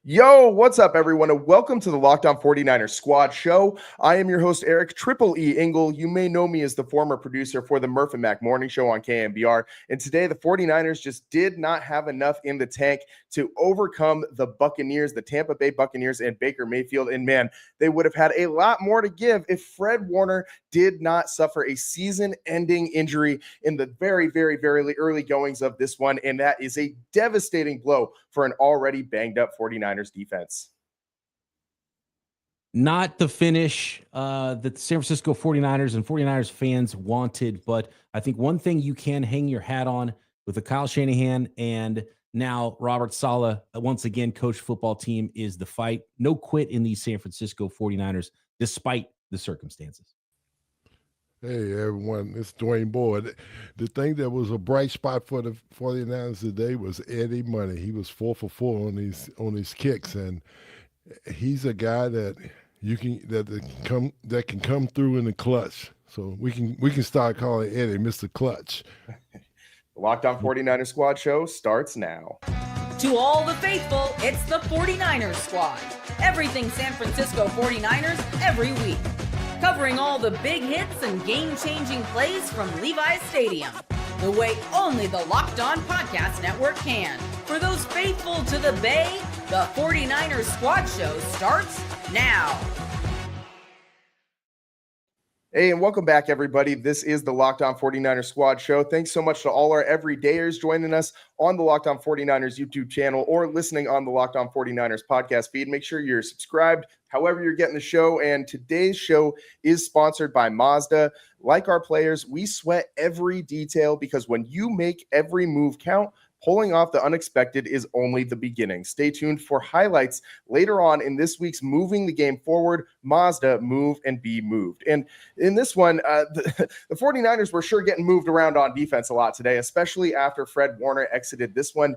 Yo, what's up, everyone, and welcome to the Locked On 49ers Squad Show. I am your host, Eric Triple E Engel. You may know me as the former producer for the Murph and Mac Morning Show on KMBR. And today, the 49ers just did not have enough in the tank to overcome the Buccaneers, the Tampa Bay Buccaneers, and Baker Mayfield. And man, they would have had a lot more to give if Fred Warner did not suffer a season-ending injury in the very early goings of this one. And that is a devastating blow for an already banged-up 49ers defense. Not the finish that the San Francisco 49ers and 49ers fans wanted, but I think one thing you can hang your hat on with the Kyle Shanahan and now Robert Saleh, once again, coach football team, is the fight. No quit in these San Francisco 49ers, despite the circumstances. Hey, everyone, it's Dwayne Boyd. The thing that was a bright spot for the 49ers today was Eddie Money. He was 4 for 4 on these kicks, and he's a guy that can come through in the clutch. So we can start calling Eddie Mr. Clutch. The Locked On 49ers Squad Show starts now. To all the faithful, it's the 49ers Squad. Everything San Francisco 49ers every week. Covering all the big hits and game-changing plays from Levi's Stadium. The way only the Locked On Podcast Network can. For those faithful to the Bay, the 49ers Squad Show starts now. Hey, and welcome back, everybody. This is the Locked On 49ers Squad Show. Thanks so much to all our everydayers joining us on the Locked On 49ers YouTube channel or listening on the Locked On 49ers podcast feed. Make sure you're subscribed however you're getting the show. And today's show is sponsored by Mazda. Like our players, we sweat every detail because when you make every move count, pulling off the unexpected is only the beginning. Stay tuned for highlights later on in this week's Moving the Game Forward, Mazda Move and Be Moved. And in this one, the 49ers were sure getting moved around on defense a lot today, especially after Fred Warner exited this one.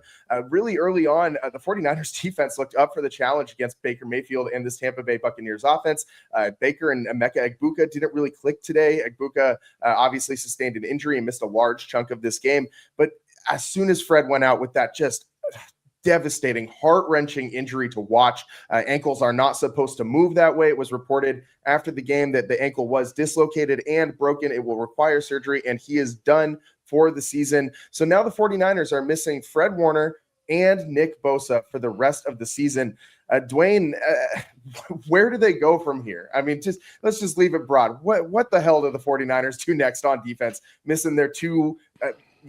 Really early on, the 49ers defense looked up for the challenge against Baker Mayfield and this Tampa Bay Buccaneers offense. Baker and Emeka Egbuka didn't really click today. Egbuka obviously sustained an injury and missed a large chunk of this game, but as soon as Fred went out with that just devastating, heart-wrenching injury to watch, ankles are not supposed to move that way. It was reported after the game that the ankle was dislocated and broken. It will require surgery, and he is done for the season. So now the 49ers are missing Fred Warner and Nick Bosa for the rest of the season. Dwayne, where do they go from here? I mean, let's just leave it broad. What the hell do the 49ers do next on defense, missing their two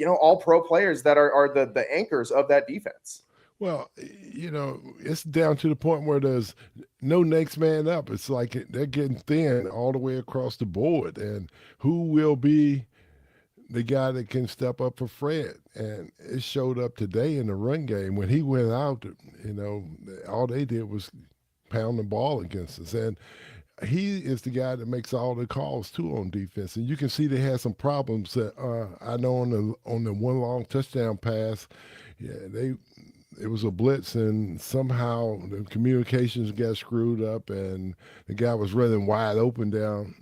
all-pro players that are the anchors of that defense? Well, it's down to the point where there's no next man up. It's like they're getting thin all the way across the board. And who will be the guy that can step up for Fred? And it showed up today in the run game. When he went out, all they did was pound the ball against us. And he is the guy that makes all the calls too on defense, and you can see they had some problems. That I know on the one long touchdown pass, it was a blitz, and somehow the communications got screwed up, and the guy was running wide open down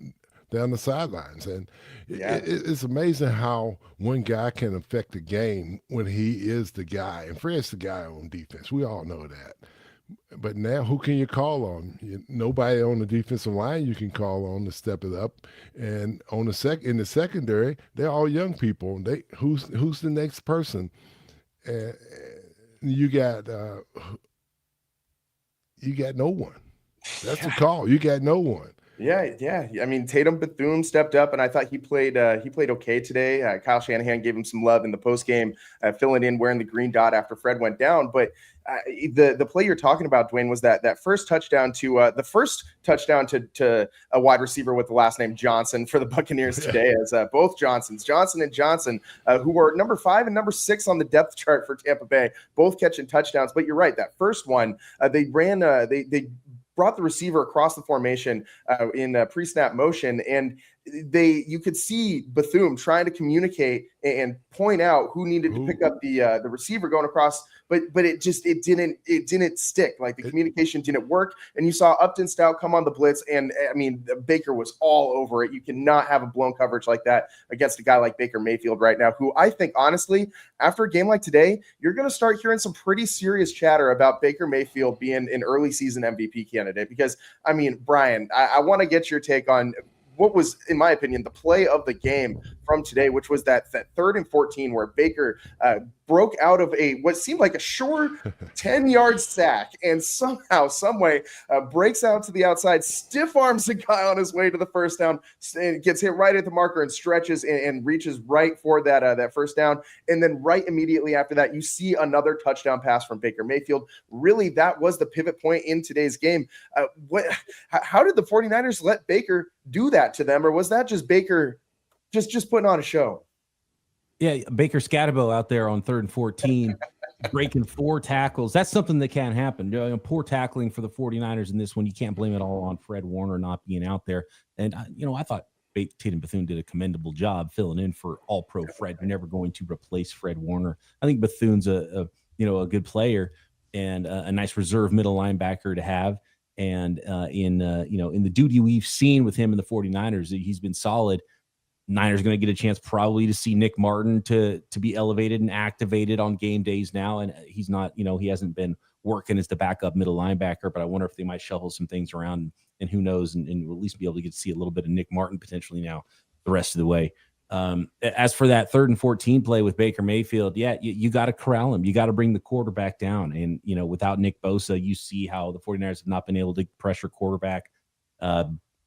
the sidelines. And it's amazing how one guy can affect the game when he is the guy, and Fred's the guy on defense. We all know that. But now, who can you call on? Nobody on the defensive line you can call on to step it up. And in the secondary, they're all young people. Who's the next person? You got no one. That's the call. You got no one. Yeah. I mean, Tatum Bethune stepped up, and I thought he played okay today. Kyle Shanahan gave him some love in the postgame, filling in wearing the green dot after Fred went down. But the play you're talking about, Dwayne, was that first touchdown to a wide receiver with the last name Johnson for the Buccaneers today, as both Johnson and Johnson, who were number 5 and number 6 on the depth chart for Tampa Bay, both catching touchdowns. But you're right, that first one, they brought the receiver across the formation in pre-snap motion, and you could see Bethune trying to communicate and point out who needed to pick up the receiver going across, but it didn't stick. Like the communication didn't work, and you saw Upton Stout come on the blitz, and I mean Baker was all over it. You cannot have a blown coverage like that against a guy like Baker Mayfield right now, who I think honestly, after a game like today, you're going to start hearing some pretty serious chatter about Baker Mayfield being an early season MVP candidate. Because I mean, Brian, I want to get your take on what was, in my opinion, the play of the game from today, which was that 3rd and 14 where Baker broke out of what seemed like a short 10-yard sack and somehow, someway breaks out to the outside, stiff arms the guy on his way to the first down, and gets hit right at the marker and stretches and reaches right for that first down. And then right immediately after that, you see another touchdown pass from Baker Mayfield. Really, that was the pivot point in today's game. How did the 49ers let Baker do that to them? Or was that just Baker just putting on a show? Yeah, Baker Scatterbo out there on 3rd and 14, breaking 4 tackles. That's something that can happen. Poor tackling for the 49ers in this one. You can't blame it all on Fred Warner not being out there. And, I thought Tatum Bethune did a commendable job filling in for all-pro Fred. You're never going to replace Fred Warner. I think Bethune's a good player and a nice reserve middle linebacker to have. And in the duty we've seen with him in the 49ers, he's been solid. Niners going to get a chance probably to see Nick Martin to be elevated and activated on game days now. And he's not, he hasn't been working as the backup middle linebacker, but I wonder if they might shuffle some things around and who knows, and we'll at least be able to get to see a little bit of Nick Martin potentially now the rest of the way. As for that 3rd and 14 play with Baker Mayfield, you got to corral him. You got to bring the quarterback down. And, without Nick Bosa, you see how the 49ers have not been able to pressure quarterback,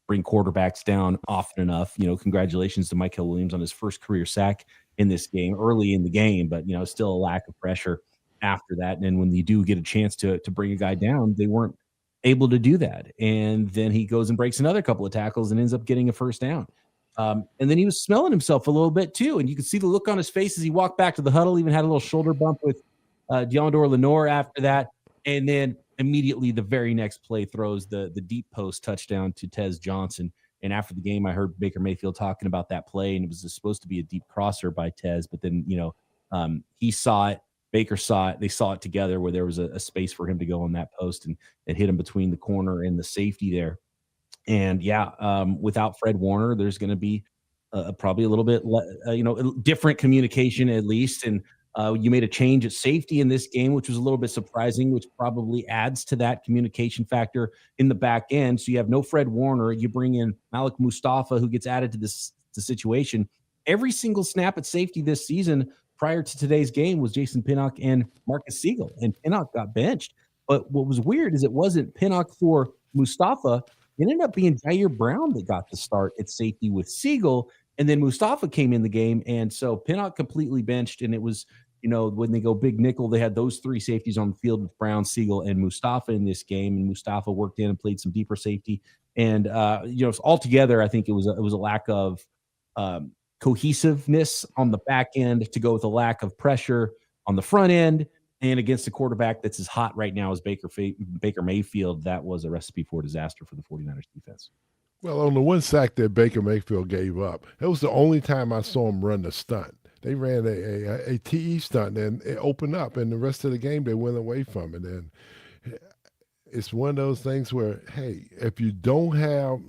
bring quarterbacks down often enough. Congratulations to Mike Williams on his first career sack in this game, early in the game, but, still a lack of pressure after that. And then when you do get a chance to bring a guy down, they weren't able to do that. And then he goes and breaks another couple of tackles and ends up getting a first down. And then he was smelling himself a little bit too. And you could see the look on his face as he walked back to the huddle, even had a little shoulder bump with Deondor Lenore after that. And then immediately the very next play throws the deep post touchdown to Tez Johnson. And after the game, I heard Baker Mayfield talking about that play, and it was supposed to be a deep crosser by Tez, but then, he saw it, Baker saw it, they saw it together where there was a space for him to go on that post and hit him between the corner and the safety there. And without Fred Warner, there's going to be probably a little bit, different communication at least. And you made a change at safety in this game, which was a little bit surprising, which probably adds to that communication factor in the back end. So you have no Fred Warner. You bring in Malik Mustafa, who gets added to the situation. Every single snap at safety this season prior to today's game was Jason Pinnock and Marcus Siegel, and Pinnock got benched. But what was weird is it wasn't Pinnock for Mustafa. It ended up being Jair Brown that got the start at safety with Siegel, and then Mustafa came in the game, and so Pinnock completely benched, and it was, when they go big nickel, they had those 3 safeties on the field with Brown, Siegel, and Mustafa in this game, and Mustafa worked in and played some deeper safety. And, altogether, I think it was a lack of cohesiveness on the back end to go with a lack of pressure on the front end. And against a quarterback that's as hot right now as Baker Mayfield, that was a recipe for disaster for the 49ers defense. Well, on the one sack that Baker Mayfield gave up, it was the only time I saw him run the stunt. They ran a TE stunt, and it opened up, and the rest of the game they went away from it. And it's one of those things where, hey, if you don't have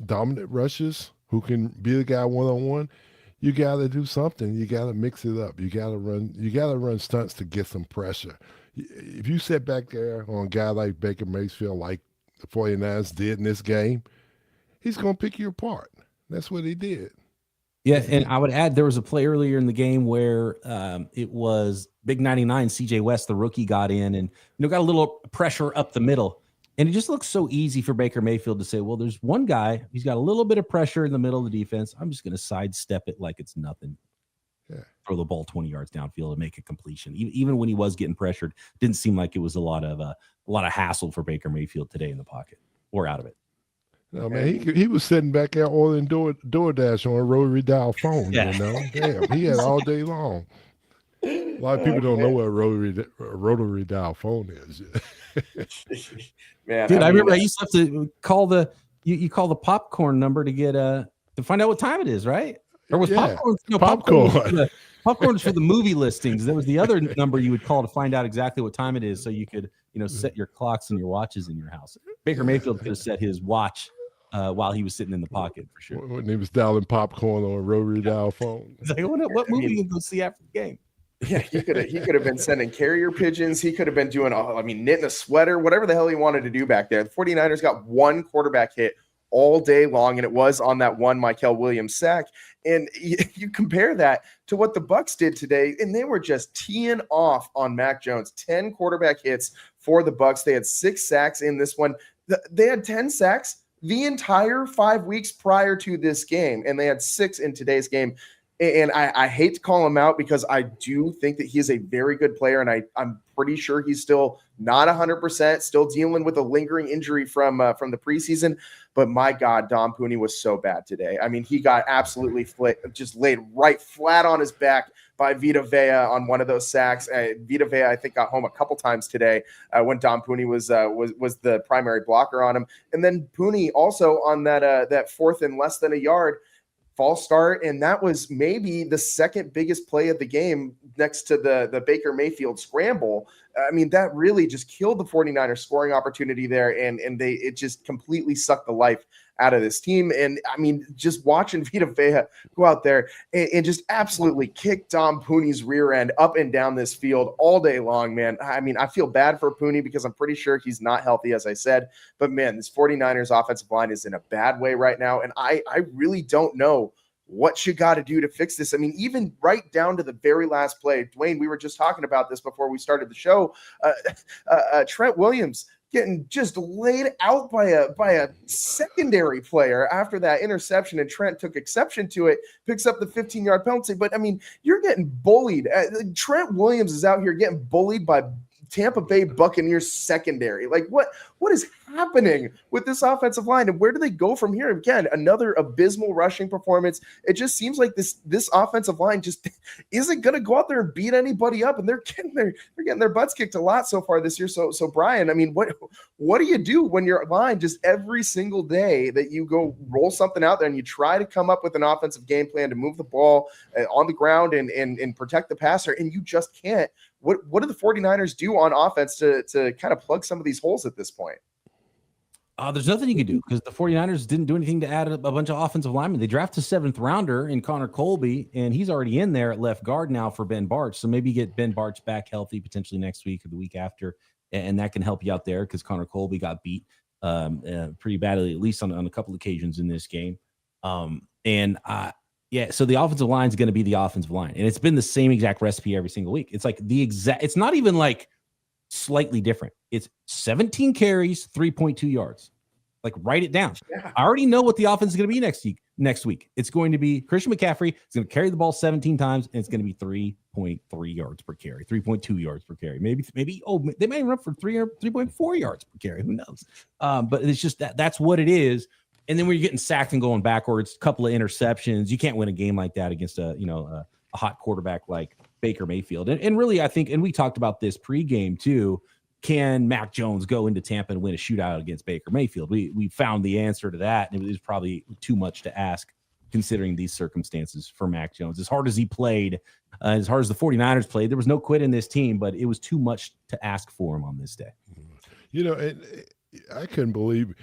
dominant rushers who can be the guy one-on-one, you got to do something. You got to mix it up. You got to run stunts to get some pressure. If you sit back there on a guy like Baker Mayfield, like the 49ers did in this game, he's going to pick you apart. That's what he did. Yeah, and I would add there was a play earlier in the game where it was Big 99, CJ West, the rookie, got in and got a little pressure up the middle. And it just looks so easy for Baker Mayfield to say, well, there's one guy, he's got a little bit of pressure in the middle of the defense. I'm just going to sidestep it like it's nothing. Yeah. Throw the ball 20 yards downfield and make a completion. Even when he was getting pressured, didn't seem like it was a lot of hassle for Baker Mayfield today in the pocket or out of it. No, man, he was sitting back there ordering DoorDash on a rotary dial phone, Damn, he had all day long. A lot of people don't know what a rotary dial phone is. Man, dude, I remember I used to have to call you call the popcorn number to get to find out what time it is, right? Or was popcorn? No, popcorn. Popcorn's for the movie listings. There was the other number you would call to find out exactly what time it is, so you could, set your clocks and your watches in your house. Baker Mayfield could have set his watch while he was sitting in the pocket for sure. When he was dialing popcorn on a rotary dial phone. He's like, what movie you go see after the game? Yeah, he could have been sending carrier pigeons. He could have been doing, knitting a sweater, whatever the hell he wanted to do back there. The 49ers got one quarterback hit all day long, and it was on that one Michael Williams sack. And you compare that to what the Bucs did today, and they were just teeing off on Mac Jones. 10 quarterback hits for the Bucs. They had 6 sacks in this one. They had 10 sacks the entire 5 weeks prior to this game, and they had 6 in today's game. And I hate to call him out because I do think that he is a very good player, and I'm pretty sure he's still not 100%, still dealing with a lingering injury from the preseason. But my God, Dom Pooney was so bad today. I mean, he got absolutely just laid right flat on his back by Vita Vea on one of those sacks. Vita Vea, I think, got home a couple times today when Dom Pooney was the primary blocker on him. And then Pooney also on that fourth and less than a yard false start, and that was maybe the second biggest play of the game next to the Baker Mayfield scramble. I mean, that really just killed the 49ers scoring opportunity there, and it just completely sucked the life out of this team. And I mean, just watching Vita Vea go out there and just absolutely kick Dom Pooney's rear end up and down this field all day long, man. I mean, I feel bad for Pooney because I'm pretty sure he's not healthy, as I said. But man, this 49ers offensive line is in a bad way right now, and I really don't know what you got to do to fix this. I mean, even right down to the very last play, Dwayne, we were just talking about this before we started the show. Trent Williams getting just laid out by a secondary player after that interception, and Trent took exception to it, picks up the 15-yard penalty. But I mean, you're getting bullied. Trent Williams is out here getting bullied by Tampa Bay Buccaneers secondary. Like what is happening with this offensive line, and where do they go from here? Again, another abysmal rushing performance. It just seems like this offensive line just isn't going to go out there and beat anybody up, and they're getting their butts kicked a lot so far this year. So Brian, I mean, what do you do when your line just every single day that you go roll something out there and you try to come up with an offensive game plan to move the ball on the ground and protect the passer, and you just can't? What do the 49ers do on offense to kind of plug some of these holes at this point? There's nothing you can do because the 49ers didn't do anything to add a bunch of offensive linemen. They drafted a 7th rounder in Connor Colby, and he's already in there at left guard now for Ben Bartch. So maybe get Ben Bartch back healthy potentially next week or the week after, and that can help you out there because Connor Colby got beat pretty badly, at least on a couple occasions in this game. Yeah, so the offensive line is going to be the offensive line, and it's been the same exact recipe every single week. It's like it's not even like slightly different. It's 17 carries, 3.2 yards. Like, write it down. Yeah. I already know what the offense is going to be next week. It's going to be Christian McCaffrey. It's going to carry the ball 17 times, and it's going to be 3.3 yards per carry, 3.2 yards per carry. Maybe they may run for 3.4 yards per carry. Who knows? But it's just that's what it is. And then when you're getting sacked and going backwards, a couple of interceptions, you can't win a game like that against a hot quarterback like Baker Mayfield. And really, I think, and we talked about this pregame too, can Mac Jones go into Tampa and win a shootout against Baker Mayfield? We found the answer to that, and it was probably too much to ask considering these circumstances for Mac Jones. As hard as he played, as hard as the 49ers played, there was no quit in this team, but it was too much to ask for him on this day. I couldn't believe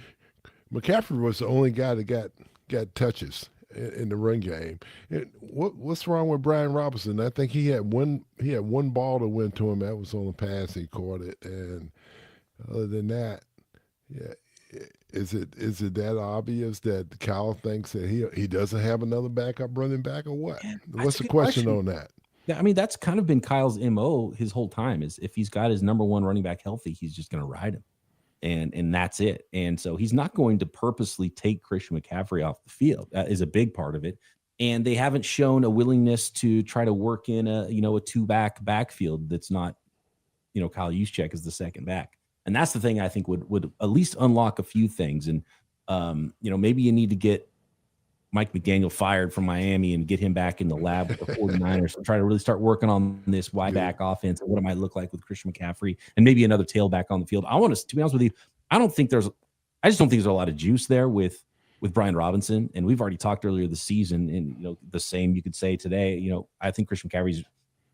McCaffrey was the only guy that got touches in the run game. And what's wrong with Brian Robinson? I think he had one ball to win to him. That was on the pass. He caught it. And other than that, yeah, is it that obvious that Kyle thinks that he doesn't have another backup running back or what? Yeah, what's the question on that? Yeah, I mean, that's kind of been Kyle's MO his whole time, is if he's got his number one running back healthy, he's just going to ride him. And that's it. And so he's not going to purposely take Christian McCaffrey off the field. That is a big part of it. And they haven't shown a willingness to try to work in a two-back backfield that's not, Kyle Juszczyk is the second back. And that's the thing I think would at least unlock a few things. And, maybe you need to get Mike McDaniel fired from Miami and get him back in the lab with the 49ers and try to really start working on this wide back offense and what it might look like with Christian McCaffrey and maybe another tailback on the field. To be honest with you, I just don't think there's a lot of juice there with with Brian Robinson. And we've already talked earlier this season, and the same you could say today. I think Christian McCaffrey's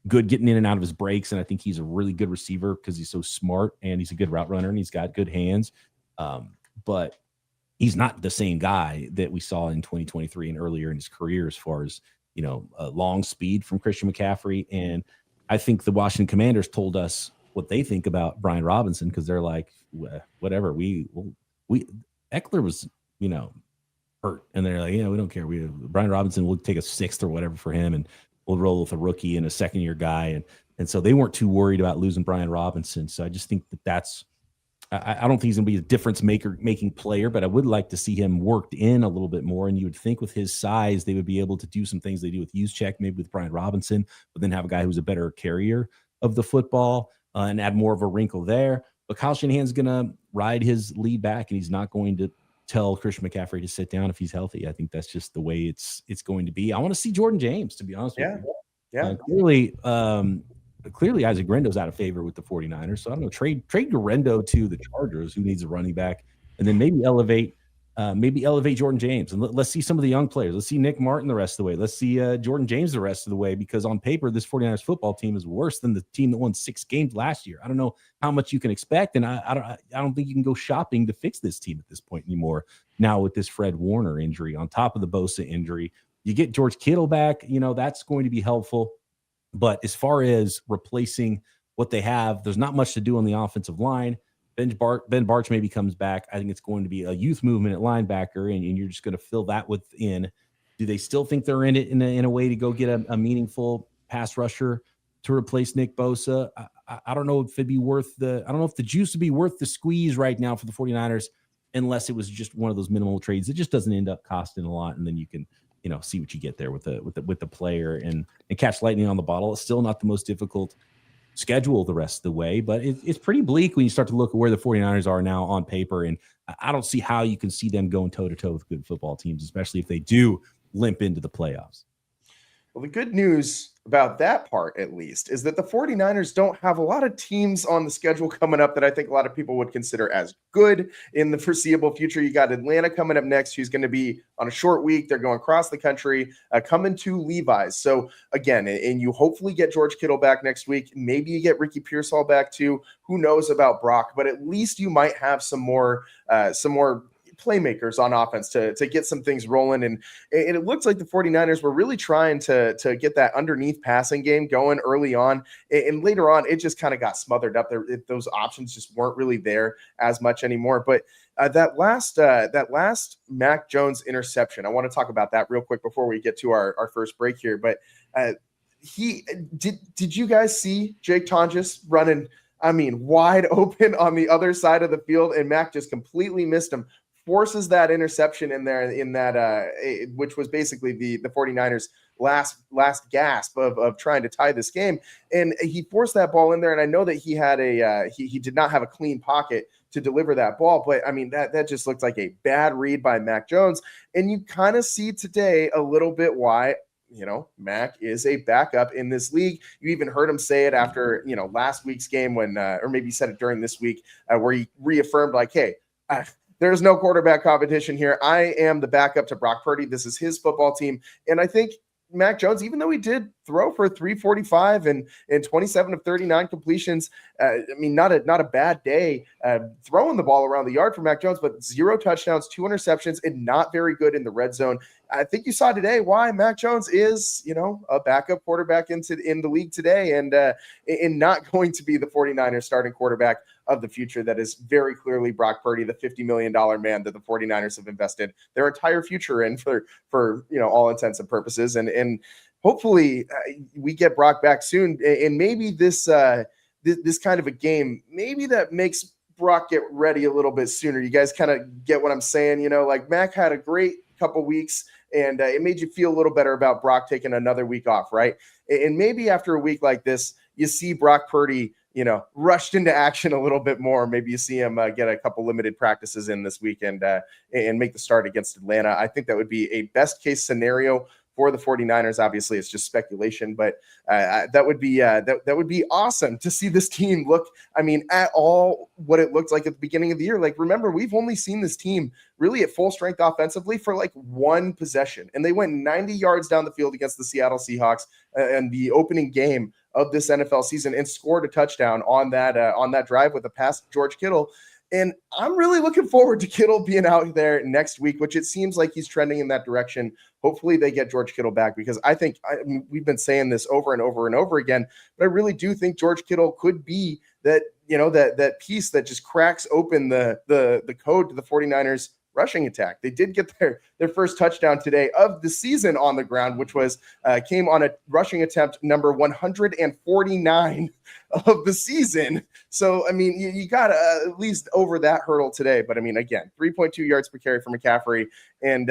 good getting in and out of his breaks, and I think he's a really good receiver because he's so smart and he's a good route runner and he's got good hands. But he's not the same guy that we saw in 2023 and earlier in his career as far as long speed from Christian McCaffrey. And I think the Washington Commanders told us what they think about Brian Robinson, because they're like, whatever, we Eckler was hurt, and they're like, we don't care. Brian Robinson will take a 6th or whatever for him, and we'll roll with a rookie and a second-year guy, and so they weren't too worried about losing Brian Robinson. So I just think that's I don't think he's going to be a difference-making player, but I would like to see him worked in a little bit more. And you would think with his size, they would be able to do some things they do with Juszczyk, maybe with Brian Robinson, but then have a guy who's a better carrier of the football and add more of a wrinkle there. But Kyle Shanahan's going to ride his lead back, and he's not going to tell Christian McCaffrey to sit down if he's healthy. I think that's just the way it's going to be. I want to see Jordan James, to be honest with you. Yeah. Clearly Isaac Rendo's out of favor with the 49ers. So I don't know, trade Rendo to the Chargers, who needs a running back, and then maybe elevate Jordan James. And let's see some of the young players. Let's see Nick Martin the rest of the way. Let's see Jordan James the rest of the way, because on paper, this 49ers football team is worse than the team that won 6 games last year. I don't know how much you can expect, and I don't think you can go shopping to fix this team at this point anymore. Now with this Fred Warner injury on top of the Bosa injury, you get George Kittle back, that's going to be helpful. But as far as replacing what they have, there's not much to do on the offensive line. Ben Barch maybe comes back. I think it's going to be a youth movement at linebacker, and you're just going to fill that within. Do they still think they're in it in a way to go get a meaningful pass rusher to replace Nick Bosa? I don't know if it'd be worth I don't know if the juice would be worth the squeeze right now for the 49ers, unless it was just one of those minimal trades. It just doesn't end up costing a lot, and then you can see what you get there with the player and catch lightning on the bottle. It's still not the most difficult schedule the rest of the way, but it's pretty bleak when you start to look at where the 49ers are now on paper. And I don't see how you can see them going toe to toe with good football teams, especially if they do limp into the playoffs. Well, the good news about that part, at least, is that the 49ers don't have a lot of teams on the schedule coming up that I think a lot of people would consider as good in the foreseeable future. You got Atlanta coming up next, who's going to be on a short week. They're going across the country, coming to Levi's. So again, and you hopefully get George Kittle back next week. Maybe you get Ricky Pearsall back too. Who knows about Brock? But at least you might have some more playmakers on offense to get some things rolling. And it looks like the 49ers were really trying to get that underneath passing game going early on. And later on, it just kind of got smothered up there. Those options just weren't really there as much anymore. But that last Mac Jones interception, I want to talk about that real quick before we get to our first break here. But did you guys see Jake Tonjes running, wide open on the other side of the field, and Mac just completely missed him? Forces that interception in there, which was basically the 49ers last gasp of trying to tie this game. And he forced that ball in there. And I know that he had he did not have a clean pocket to deliver that ball, but that just looked like a bad read by Mac Jones. And you kind of see today a little bit why Mac is a backup in this league. You even heard him say it after last week's game when or maybe he said it during this week where he reaffirmed like, hey, there's no quarterback competition here. I am the backup to Brock Purdy. This is his football team. And I think Mac Jones, even though he did throw for 345 and 27 of 39 completions, not a bad day throwing the ball around the yard for Mac Jones, but 0 touchdowns, 2 interceptions, and not very good in the red zone. I think you saw today why Mac Jones is, a backup quarterback in the league today, and not going to be the 49ers starting quarterback of the future. That is very clearly Brock Purdy, the $50 million man that the 49ers have invested their entire future in for all intents and purposes. And hopefully we get Brock back soon. And maybe this kind of a game, maybe that makes Brock get ready a little bit sooner. You guys kind of get what I'm saying? Like Mac had a great couple weeks, and it made you feel a little better about Brock taking another week off, right? And maybe after a week like this, you see Brock Purdy, rushed into action a little bit more. Maybe you see him get a couple limited practices in this weekend and make the start against Atlanta. I think that would be a best case scenario for the 49ers. Obviously, it's just speculation, but that would be that would be awesome to see this team look, I mean, at all what it looked like at the beginning of the year. Like, remember, we've only seen this team really at full strength offensively for like one possession, and they went 90 yards down the field against the Seattle Seahawks in the opening game of this NFL season and scored a touchdown on that drive with a pass to George Kittle. And I'm really looking forward to Kittle being out there next week, which it seems like he's trending in that direction. Hopefully they get George Kittle back, because I mean, we've been saying this over and over and over again, but I really do think George Kittle could be that, that piece that just cracks open the code to the 49ers rushing attack. They did get their first touchdown today of the season on the ground, which was came on a rushing attempt number 149 of the season. So, I mean, you got to at least over that hurdle today. But I mean, again, 3.2 yards per carry for McCaffrey, and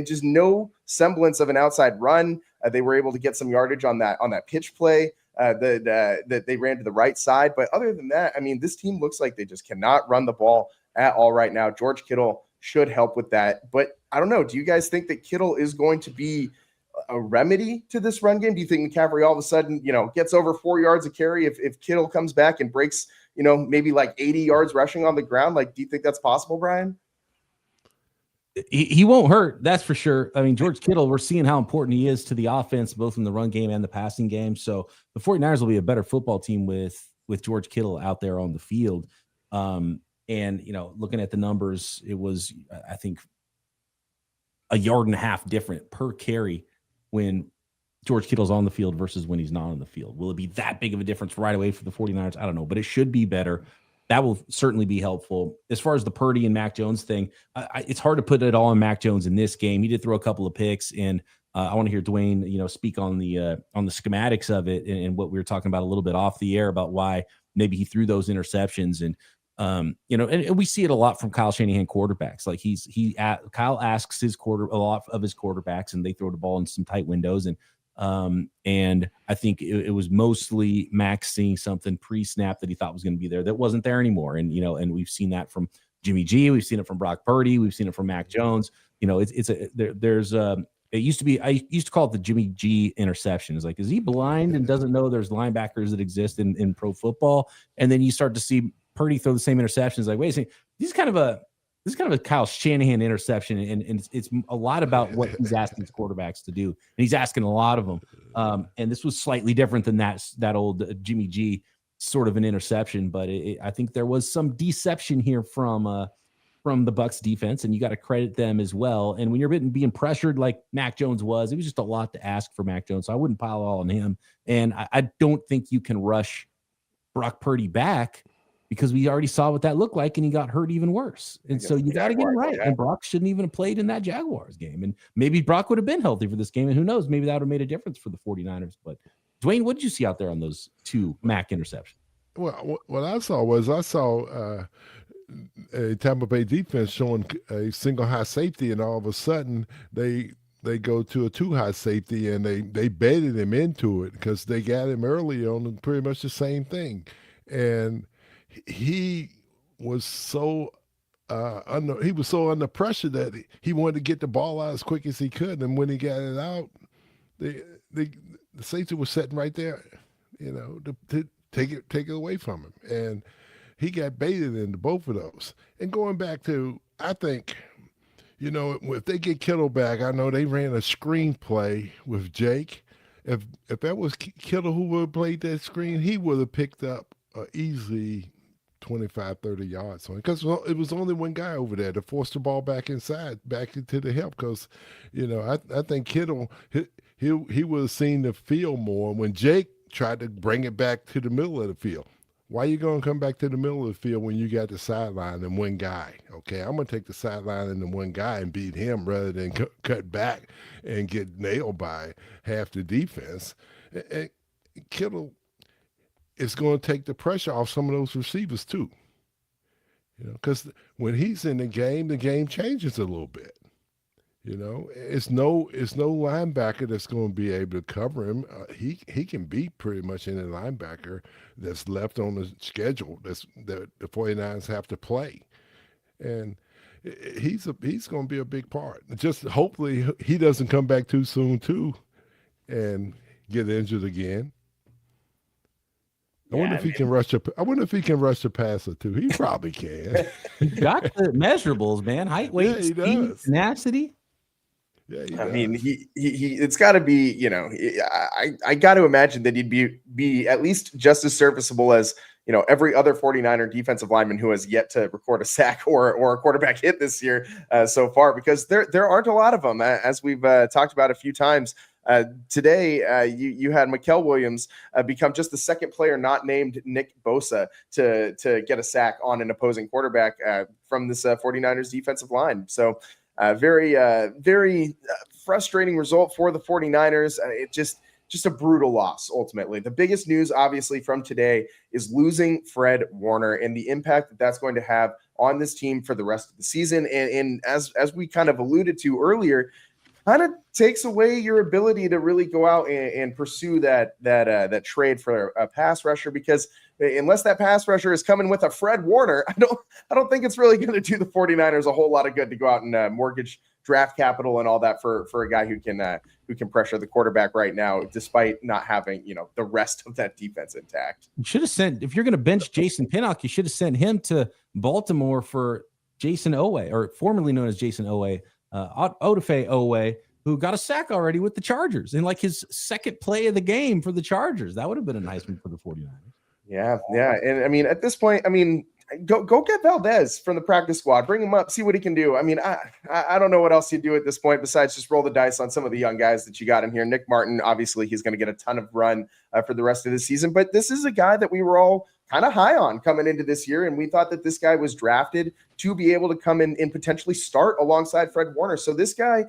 just no semblance of an outside run. They were able to get some yardage on that pitch play that they ran to the right side. But other than that, I mean, this team looks like they just cannot run the ball at all right now. George Kittle should help with that. But I don't know. Do you guys think that Kittle is going to be a remedy to this run game? Do you think McCaffrey all of a sudden, gets over 4 yards a carry if Kittle comes back and breaks, maybe like 80 yards rushing on the ground? Like, do you think that's possible, Brian? He won't hurt, that's for sure. I mean, George Kittle, we're seeing how important he is to the offense, both in the run game and the passing game. So the 49ers will be a better football team with George Kittle out there on the field. And, looking at the numbers, it was, I think, 1.5 yards different per carry when George Kittle's on the field versus when he's not on the field. Will it be that big of a difference right away for the 49ers? I don't know, but it should be better. That will certainly be helpful. As far as the Purdy and Mac Jones thing, it's hard to put it all on Mac Jones in this game. He did throw a couple of picks, and I want to hear Dwayne, speak on the schematics of it and what we were talking about a little bit off the air about why maybe he threw those interceptions. And and we see it a lot from Kyle Shanahan quarterbacks. Like Kyle asks a lot of his quarterbacks, and they throw the ball in some tight windows. And I think it was mostly Max seeing something pre-snap that he thought was going to be there that wasn't there anymore. And, and we've seen that from Jimmy G. We've seen it from Brock Purdy. We've seen it from Mac Jones. It used to be, I used to call it the Jimmy G interception. It's like, is he blind and doesn't know there's linebackers that exist in pro football? And then you start to see Purdy throw the same interceptions. Like, wait a second, this is kind of a Kyle Shanahan interception, and it's a lot about what he's asking his quarterbacks to do, and he's asking a lot of them. And this was slightly different than that old Jimmy G sort of an interception, but I think there was some deception here from the Bucs defense, and you got to credit them as well. And when you're being pressured like Mac Jones was, it was just a lot to ask for Mac Jones. So I wouldn't pile all on him, and I don't think you can rush Brock Purdy back, because we already saw what that looked like, and he got hurt even worse. And so you got to get him right. And Brock shouldn't even have played in that Jaguars game. And maybe Brock would have been healthy for this game. And who knows, maybe that would have made a difference for the 49ers. But Dwayne, what did you see out there on those two Mac interceptions? Well, what I saw a Tampa Bay defense showing a single high safety, and all of a sudden they go to a two high safety, and they baited him into it because they got him early on pretty much the same thing. And he was so under pressure that he wanted to get the ball out as quick as he could, and when he got it out, the safety was sitting right there, to take it away from him, and he got baited into both of those. And going back to, I think, if they get Kittle back, I know they ran a screen play with Jake. If that was Kittle who would have played that screen, he would have picked up easily 25, 30 yards on it, because it was only one guy over there to force the ball back inside, back into the help. Because, I think Kittle, he would have seen the field more when Jake tried to bring it back to the middle of the field. Why are you going to come back to the middle of the field when you got the sideline and one guy? Okay, I'm going to take the sideline and the one guy and beat him rather than cut back and get nailed by half the defense. And Kittle is going to take the pressure off some of those receivers too. Because when he's in the game changes a little bit. It's no linebacker that's going to be able to cover him. He can beat pretty much any linebacker that's left on the schedule that the 49ers have to play. And he's going to be a big part. Just hopefully he doesn't come back too soon too, and get injured again. I wonder if he can rush a. I wonder if he can rush a passer too. He probably can. He got the measurables, man. Height, weight, Yeah, he speed, does. tenacity. Yeah, he I does. mean, he it's got to be, you know, I got to imagine that he'd be at least just as serviceable as, you know, every other 49er defensive lineman who has yet to record a sack or a quarterback hit this year so far, because there aren't a lot of them, as we've talked about a few times. Today, you had Mikael Williams become just the second player not named Nick Bosa to get a sack on an opposing quarterback from this 49ers defensive line. So very frustrating result for the 49ers. It just a brutal loss, ultimately. The biggest news, obviously, from today is losing Fred Warner and the impact that that's going to have on this team for the rest of the season. And as we kind of alluded to earlier, kind of takes away your ability to really go out and pursue that trade for a pass rusher, because unless that pass rusher is coming with a Fred Warner, I don't think it's really going to do the 49ers a whole lot of good to go out and mortgage draft capital and all that for a guy who can pressure the quarterback right now, despite not having, you know, the rest of that defense intact. You should have sent, if you're going to bench Jason Pinnock, you should have sent him to Baltimore for Jason Owe, or formerly known as Jason Owe. Odafe Owe, who got a sack already with the Chargers in like his second play of the game for the Chargers. That would have been a nice one for the 49ers. Yeah. And I mean, at this point, I mean, go get Valdez from the practice squad, bring him up, see what he can do. I mean, I don't know what else you do at this point besides just roll the dice on some of the young guys that you got in here. Nick Martin, obviously, he's going to get a ton of run for the rest of the season, but this is a guy that we were all kind of high on coming into this year, and we thought that this guy was drafted to be able to come in and potentially start alongside Fred Warner. So this guy,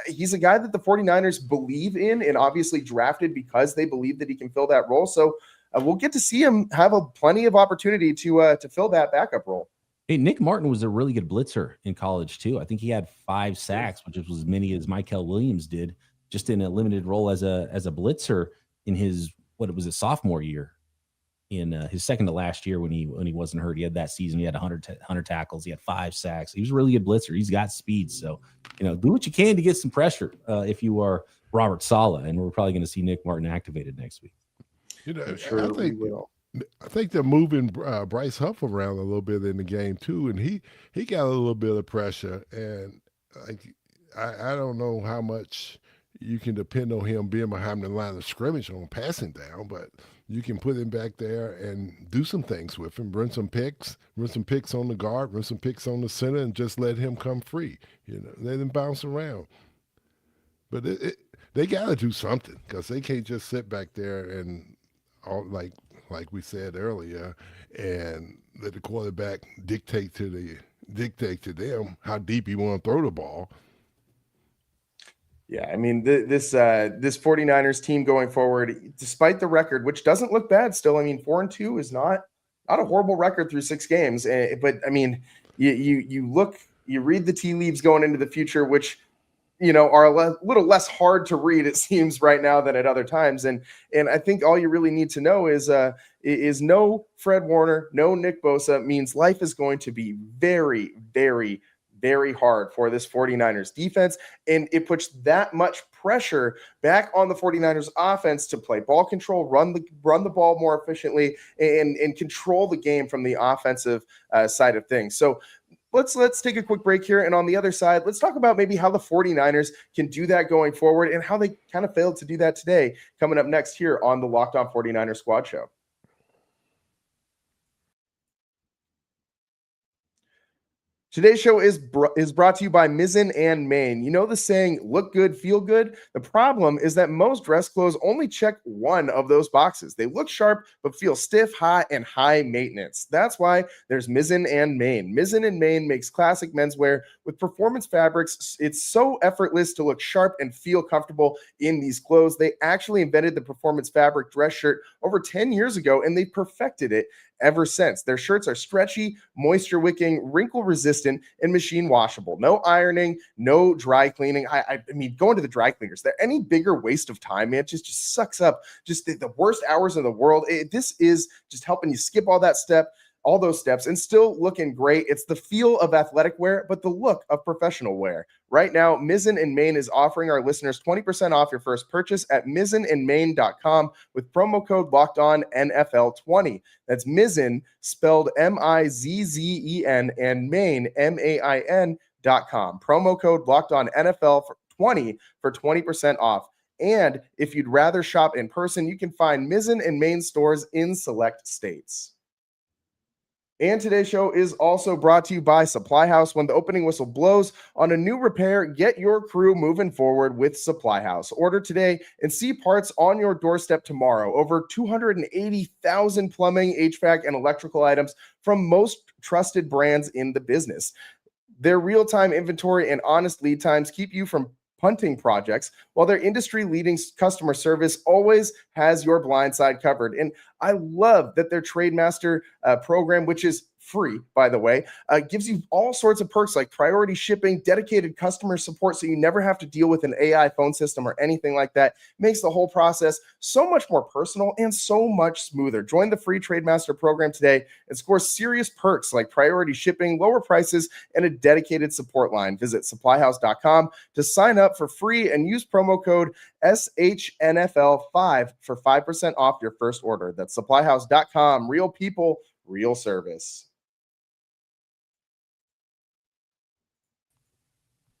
he's a guy that the 49ers believe in and obviously drafted because they believe that he can fill that role. So we'll get to see him have plenty of opportunity to fill that backup role. Hey, Nick Martin was a really good blitzer in college too. I think he had 5 sacks, which was as many as Mikael Williams did, just in a limited role as a blitzer in his sophomore year. In his second to last year when he wasn't hurt. He had that season. He had 100 tackles. He had 5 sacks. He was a really good blitzer. He's got speed. So, you know, do what you can to get some pressure if you are Robert Saleh. And we're probably going to see Nick Martin activated next week. You know, Sure, I think they're moving Bryce Huff around a little bit in the game too, and he got a little bit of pressure. And like I don't know how much you can depend on him being behind the line of scrimmage on passing down, but you can put him back there and do some things with him, run some picks on the guard, run some picks on the center, and just let him come free. You know, let him bounce around. But they got to do something, because they can't just sit back there and all like we said earlier, and let the quarterback dictate to them how deep you want to throw the ball. Yeah, I mean, this 49ers team going forward, despite the record, which doesn't look bad still. I mean, 4-2 is not a horrible record through 6 games. But I mean, you read the tea leaves going into the future, which, you know, are a little less hard to read, it seems, right now than at other times. And I think all you really need to know is no Fred Warner, no Nick Bosa means life is going to be very, very, very hard for this 49ers defense, and it puts that much pressure back on the 49ers offense to play ball control, run the ball more efficiently, and control the game from the offensive side of things. So let's take a quick break here, and on the other side, let's talk about maybe how the 49ers can do that going forward and how they kind of failed to do that today, coming up next here on the Locked On 49ers Squad Show. Today's show is brought to you by Mizzen and Main. You know the saying, look good, feel good? The problem is that most dress clothes only check one of those boxes. They look sharp, but feel stiff, hot, and high maintenance. That's why there's Mizzen and Main. Mizzen and Main makes classic menswear with performance fabrics. It's so effortless to look sharp and feel comfortable in these clothes. They actually invented the performance fabric dress shirt over 10 years ago, and they perfected it ever since. Their shirts are stretchy, moisture wicking, wrinkle resistant, and machine washable. No ironing, no dry cleaning. I mean, going to the dry cleaners, there any bigger waste of time, man. It just sucks up just the worst hours in the world. This is just helping you skip all that step. all those steps and still looking great. It's the feel of athletic wear, but the look of professional wear. Right now, Mizzen and Main is offering our listeners 20% off your first purchase at mizzenandmain.com with promo code LOCKEDONNFL20. That's Mizzen, spelled Mizzen, and Main, MAIN.com. Promo code LOCKEDONNFL20 for 20% off. And if you'd rather shop in person, you can find Mizzen and Main stores in select states. And today's show is also brought to you by Supply House. When the opening whistle blows on a new repair, get your crew moving forward with Supply House. Order today and see parts on your doorstep tomorrow. Over 280,000 plumbing, HVAC, and electrical items from most trusted brands in the business. Their real-time inventory and honest lead times keep you from punting projects, while their industry-leading customer service always has your blind side covered. And I love that their Trademaster program, which is free, by the way, gives you all sorts of perks like priority shipping, dedicated customer support, so you never have to deal with an AI phone system or anything like that. Makes the whole process so much more personal and so much smoother. Join the free Trademaster program today and score serious perks like priority shipping, lower prices, and a dedicated support line. Visit supplyhouse.com to sign up for free and use promo code SHNFL5 for 5% off your first order. That's supplyhouse.com. Real people, real service.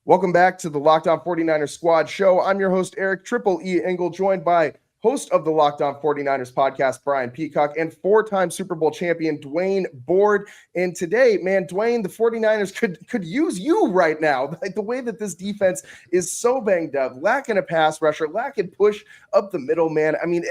Welcome back to the Locked On 49ers Squad Show. I'm your host, Eric Triple E Engel, joined by host of the Locked On 49ers podcast, Brian Peacock, and four-time Super Bowl champion, Dwayne Board. And today, man, Dwayne, the 49ers could use you right now. Like the way that this defense is so banged up, lacking a pass rusher, lacking push up the middle, man. I mean,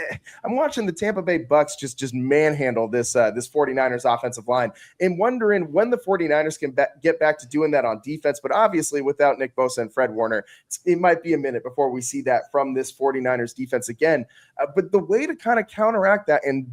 I'm watching the Tampa Bay Bucs just manhandle this 49ers offensive line and wondering when the 49ers can get back to doing that on defense. But obviously, without Nick Bosa and Fred Warner, it might be a minute before we see that from this 49ers defense again. But the way to kind of counteract that and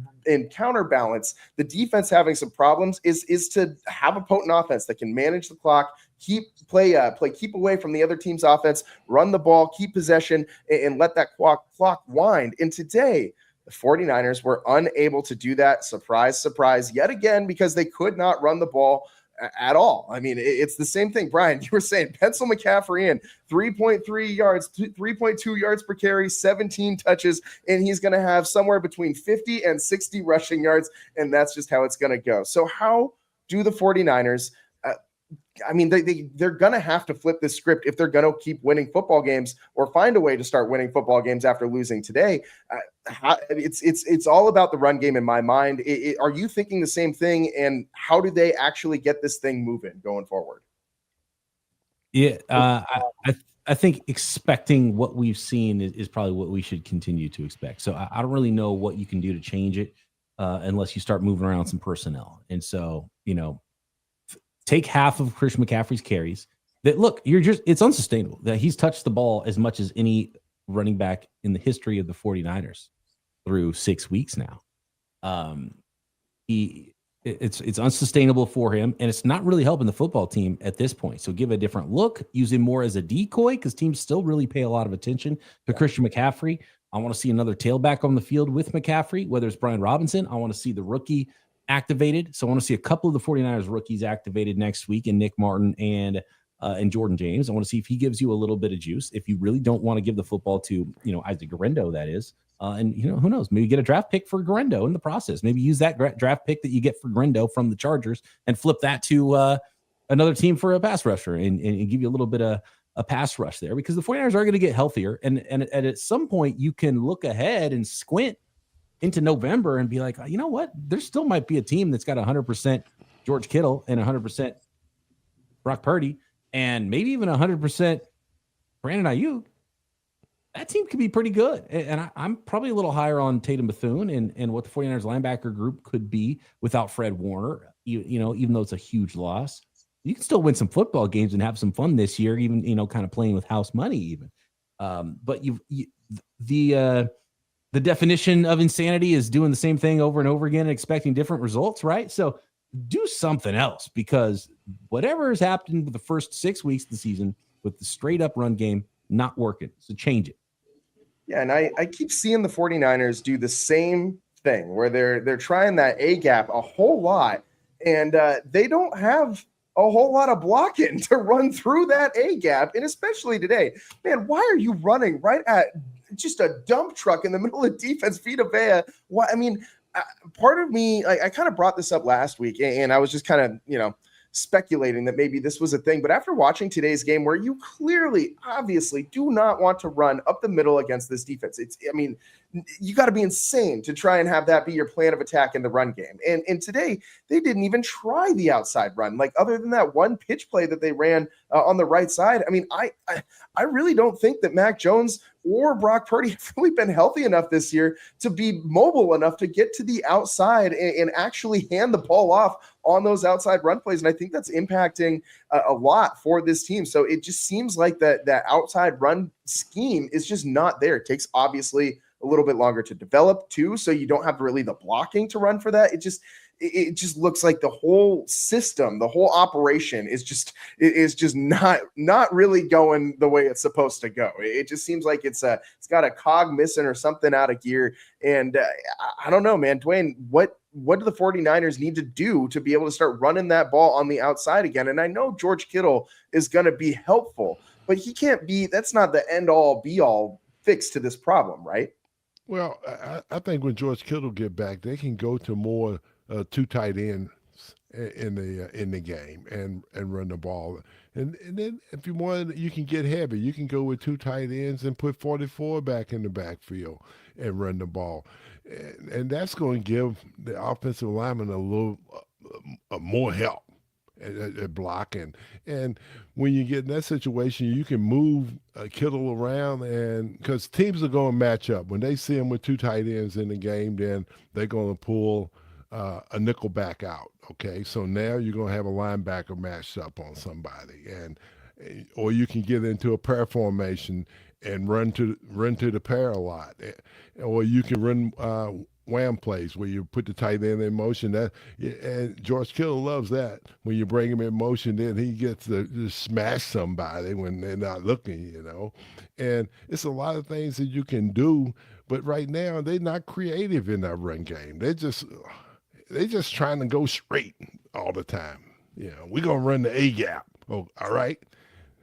counterbalance the defense having some problems is to have a potent offense that can manage the clock, keep away from the other team's offense, run the ball, keep possession, and let that clock wind. And today, the 49ers were unable to do that. Surprise, surprise, yet again, because they could not run the ball at all. I mean, it's the same thing, Brian. You were saying pencil McCaffrey in 3.3 yards, 3.2 yards per carry, 17 touches, and he's going to have somewhere between 50 and 60 rushing yards, and that's just how it's going to go. So how do the 49ers they're going to have to flip this script if they're going to keep winning football games or find a way to start winning football games after losing today. It's all about the run game in my mind. Are you thinking the same thing? And how do they actually get this thing moving going forward? Yeah, I think expecting what we've seen is probably what we should continue to expect. So I don't really know what you can do to change it unless you start moving around some personnel. And so, take half of Christian McCaffrey's carries. That look, it's unsustainable that he's touched the ball as much as any running back in the history of the 49ers through 6 weeks now. It's unsustainable for him, and it's not really helping the football team at this point. So give a different look, use him more as a decoy because teams still really pay a lot of attention to Christian McCaffrey. I want to see another tailback on the field with McCaffrey, whether it's Brian Robinson. I want to see the rookie activated. So I want to see a couple of the 49ers rookies activated next week, and Nick Martin and Jordan James. I want to see if he gives you a little bit of juice. If you really don't want to give the football to, Isaac Guerendo, that is. And who knows, maybe get a draft pick for Guerendo in the process. Maybe use that draft pick that you get for Guerendo from the Chargers and flip that to another team for a pass rusher and give you a little bit of a pass rush there, because the 49ers are going to get healthier. And at some point you can look ahead and squint into November and be like, you know what? There still might be a team that's got 100% George Kittle and 100% Brock Purdy and maybe even 100% Brandon Ayuk. That team could be pretty good. And I'm probably a little higher on Tatum Bethune and what the 49ers linebacker group could be without Fred Warner, even though it's a huge loss. You can still win some football games and have some fun this year, even, kind of playing with house money even. But the definition of insanity is doing the same thing over and over again and expecting different results, right? So do something else, because whatever has happened with the first 6 weeks of the season with the straight up run game not working. So change it. Yeah, and I keep seeing the 49ers do the same thing where they're trying that A gap a whole lot. And they don't have a whole lot of blocking to run through that A gap. And especially today, man, why are you running right at just a dump truck in the middle of defense, Vita Vea? Why? I mean, part of me, I kind of brought this up last week, and I was just kind of, speculating that maybe this was a thing. But after watching today's game, where you clearly, obviously do not want to run up the middle against this defense, you got to be insane to try and have that be your plan of attack in the run game. And today, they didn't even try the outside run. Like, other than that one pitch play that they ran on the right side, I mean, I really don't think that Mac Jones or Brock Purdy have really been healthy enough this year to be mobile enough to get to the outside and actually hand the ball off on those outside run plays. And I think that's impacting a lot for this team. So it just seems like that outside run scheme is just not there. It takes obviously a little bit longer to develop too. So you don't have really the blocking to run for that. It just looks like the whole system, the whole operation is just not really going the way it's supposed to go. It just seems like it's got a cog missing or something out of gear. And I don't know, man, Dwayne, what do the 49ers need to do to be able to start running that ball on the outside again? And I know George Kittle is going to be helpful, but that's not the end all be all fix to this problem, right? Well, I think when George Kittle get back, they can go to more two tight ends in the game and run the ball. And then if you want, you can get heavy. You can go with two tight ends and put 44 back in the backfield and run the ball. And that's going to give the offensive lineman a little more help at blocking. And when you get in that situation, you can move Kittle around, and because teams are going to match up. When they see him with two tight ends in the game, then they're going to pull a nickel back out. Okay, so now you're going to have a linebacker matched up on somebody, or you can get into a pair formation and run to the pair a lot, or you can run wham plays where you put the tight end in motion. And George Kittle loves that. When you bring him in motion, then he gets to just smash somebody when they're not looking, And it's a lot of things that you can do, but right now they're not creative in that run game. They're just trying to go straight all the time. We're gonna run the A gap. Oh, all right.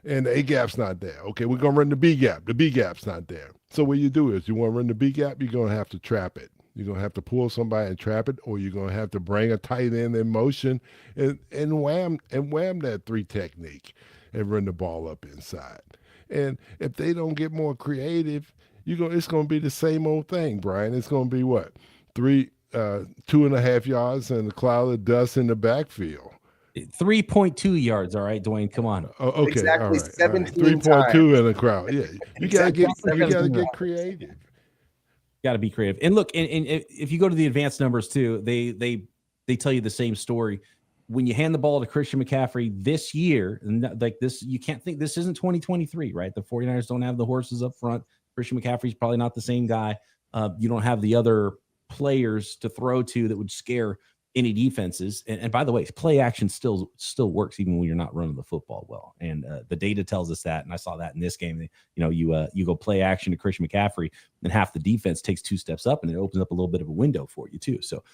And the A gap's not there. Okay, we're going to run the B gap. The B gap's not there. So what you do is you want to run the B gap, you're going to have to trap it. You're going to have to pull somebody and trap it, or you're going to have to bring a tight end in motion and wham that three technique and run the ball up inside. And if they don't get more creative, it's going to be the same old thing, Brian. It's going to be what? 2.5 yards and a cloud of dust in the backfield. 3.2 yards. All right, Dwayne, come on. Oh, okay. Exactly. All right. 17 3.2 in a crowd. Yeah. You got to get creative. Got to be creative. And look, and if you go to the advanced numbers too, they tell you the same story. When you hand the ball to Christian McCaffrey this year, and like this, you can't think this isn't 2023, right? The 49ers don't have the horses up front. Christian McCaffrey's probably not the same guy. You don't have the other players to throw to that would scare any defenses. And by the way, play action still works even when you're not running the football well. And the data tells us that. And I saw that in this game. You go play action to Christian McCaffrey, and half the defense takes 2 steps up, and it opens up a little bit of a window for you too. So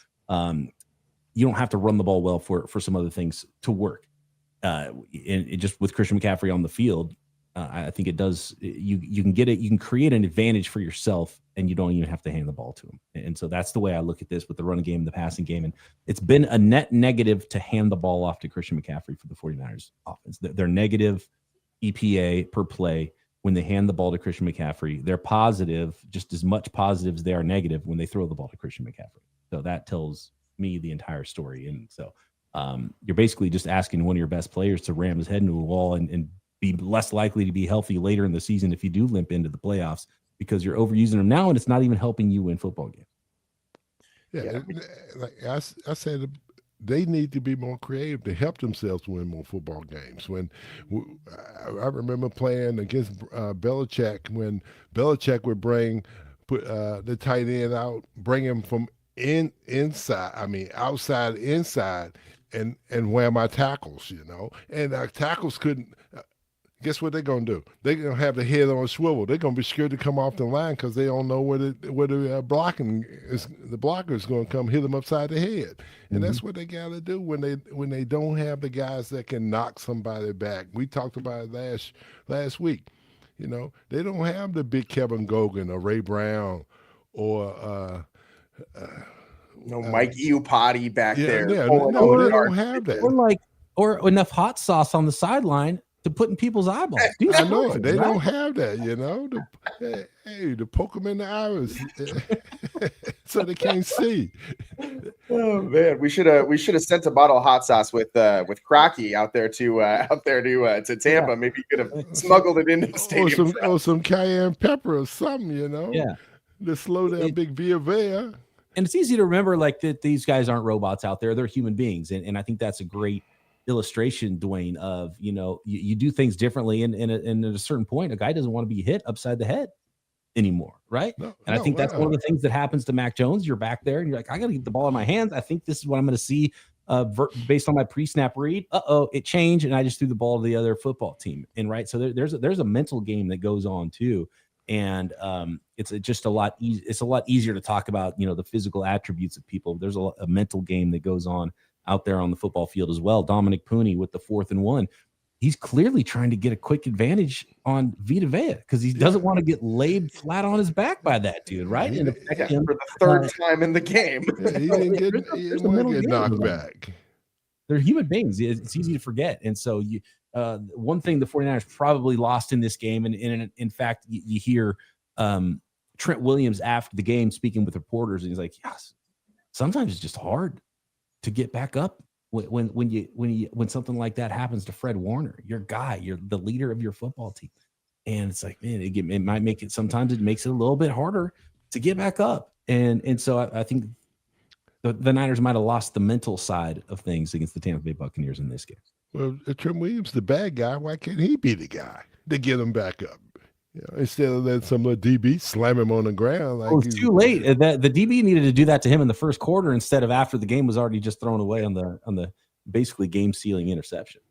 you don't have to run the ball well for some other things to work. And it just with Christian McCaffrey on the field, I think it does. You can get it. You can create an advantage for yourself, and you don't even have to hand the ball to him. And so that's the way I look at this with the running game, the passing game. And it's been a net negative to hand the ball off to Christian McCaffrey for the 49ers offense. They're negative EPA per play when they hand the ball to Christian McCaffrey. They're positive, just as much positive as they are negative when they throw the ball to Christian McCaffrey. So that tells me the entire story. And so you're basically just asking one of your best players to ram his head into a wall and be less likely to be healthy later in the season if you do limp into the playoffs, because you're overusing them now and it's not even helping you win football games. Yeah. Like I said, they need to be more creative to help themselves win more football games. When I remember playing against Belichick, when Belichick would put the tight end out, bring him from outside inside, and wham my tackles, and our tackles couldn't. guess what they're gonna do? They're gonna have the head on a swivel. They're gonna be scared to come off the line because they don't know where the blocking is. The blocker is gonna come hit them upside the head, and that's what they gotta do when they don't have the guys that can knock somebody back. We talked about it last week. You know, they don't have the big Kevin Gogan or Ray Brown or Mike Iupati back there. No, they don't have that. Or enough hot sauce on the sideline to put in people's eyeballs. I know it. They don't have that, you know. To poke them in the eyes so they can't see. Oh man, we should have sent a bottle of hot sauce with Crocky out there to Tampa. Yeah. Maybe you could have smuggled it into the stadium. Or some cayenne pepper or something, you know. Yeah. To slow down Big Villa. And it's easy to remember like that these guys aren't robots out there. They're human beings. And I think that's a great illustration, Dwayne, of, you know, you do things differently. And at a certain point, a guy doesn't want to be hit upside the head anymore. Right. I think that's one of the things that happens to Mac Jones. You're back there and you're like, I got to get the ball in my hands. I think this is what I'm going to see based on my pre-snap read. It changed. And I just threw the ball to the other football team. And right. So there's a mental game that goes on too. And it's just a lot easier to talk about, you know, the physical attributes of people. There's a mental game that goes on out there on the football field as well. Dominic Pooney with the 4th and 1. He's clearly trying to get a quick advantage on Vita Vea because he doesn't want to get laid flat on his back by that dude, right? For the third time in the game. He didn't want to get knocked back. They're human beings. It's easy to forget. And so one thing the 49ers probably lost in this game, and in fact, you hear Trent Williams after the game speaking with reporters, and he's like, yes, sometimes it's just hard to get back up when something like that happens to Fred Warner, your guy, you're the leader of your football team. And it's like, man, it might make it, sometimes it makes it a little bit harder to get back up. And so I think the Niners might have lost the mental side of things against the Tampa Bay Buccaneers in this game. Well, Trent Williams, the bad guy, why can't he be the guy to get him back up? You know, instead of letting some of the DB slam him on the ground. Like it's too late. The DB needed to do that to him in the first quarter instead of after the game was already just thrown away on the basically game sealing interception.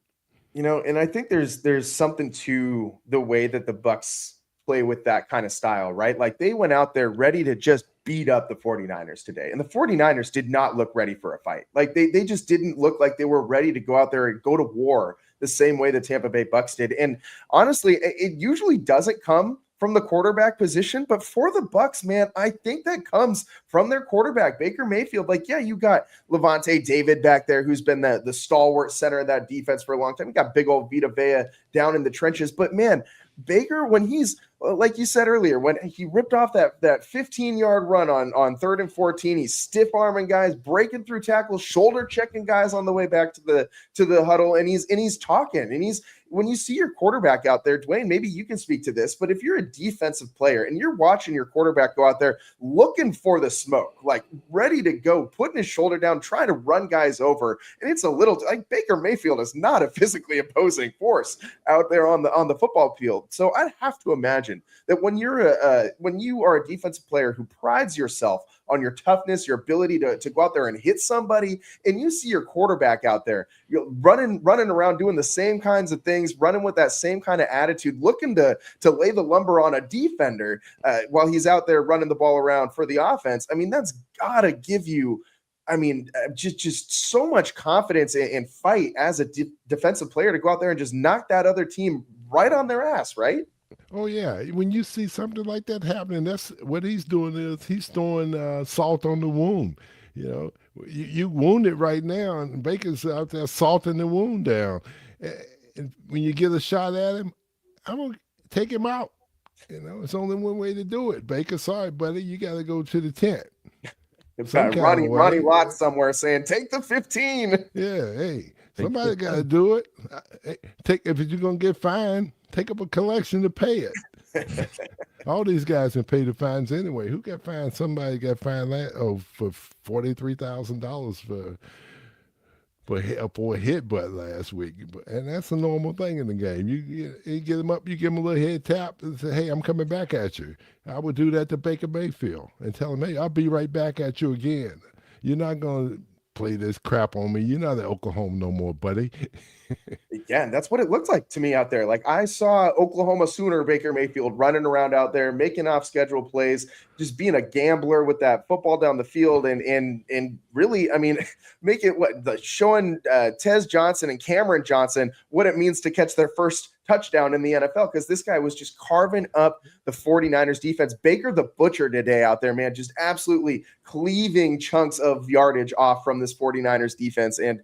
You know, and I think there's something to the way that the Bucs play with that kind of style, right? Like they went out there ready to just beat up the 49ers today. And the 49ers did not look ready for a fight. Like they just didn't look like they were ready to go out there and go to war the same way the Tampa Bay Bucs did. And honestly, it usually doesn't come from the quarterback position, but for the Bucs, man, I think that comes from their quarterback, Baker Mayfield. Like, yeah, you got Levante David back there, who's been the stalwart center of that defense for a long time. You got big old Vita Vea down in the trenches, but man, Baker, when he's, like you said earlier, when he ripped off that 15-yard run on 3rd and 14, he's stiff-arming guys, breaking through tackles, shoulder checking guys on the way back to the huddle, and he's talking. And when you see your quarterback out there, Dwayne, maybe you can speak to this, but if you're a defensive player and you're watching your quarterback go out there looking for the smoke, like ready to go, putting his shoulder down, trying to run guys over, and it's a little like Baker Mayfield is not a physically opposing force out there on the football field. So I'd have to imagine that when you are a defensive player who prides yourself on your toughness, your ability to go out there and hit somebody, and you see your quarterback out there running around doing the same kinds of things, running with that same kind of attitude, looking to lay the lumber on a defender while he's out there running the ball around for the offense. I mean, that's got to give you, just so much confidence and fight as a defensive player to go out there and just knock that other team right on their ass, right? Oh, yeah. When you see something like that happening, that's what he's doing is he's throwing salt on the wound. You know, you wounded right now, and Baker's out there salting the wound down. And when you get a shot at him, I'm going to take him out. You know, it's only one way to do it. Baker, sorry, buddy, you got to go to the tent. Ronnie Lott somewhere saying, take the 15. Yeah, hey, somebody got to do it. If you're going to get fined, take up a collection to pay it. All these guys can pay the fines anyway. Who got fined? Somebody got fined for $43,000 for a hit butt last week. And that's a normal thing in the game. You get them up, you give them a little head tap and say, hey, I'm coming back at you. I would do that to Baker Mayfield and tell him, hey, I'll be right back at you again. You're not going to play this crap on me. You're not at Oklahoma no more, buddy. Yeah, and that's what it looked like to me out there. Like I saw Oklahoma Sooner Baker Mayfield running around out there, making off schedule plays, just being a gambler with that football down the field, and really, I mean, make it showing Tez Johnson and Cameron Johnson what it means to catch their first touchdown in the NFL, because this guy was just carving up the 49ers defense. Baker the Butcher today out there, man, just absolutely cleaving chunks of yardage off from this 49ers defense. And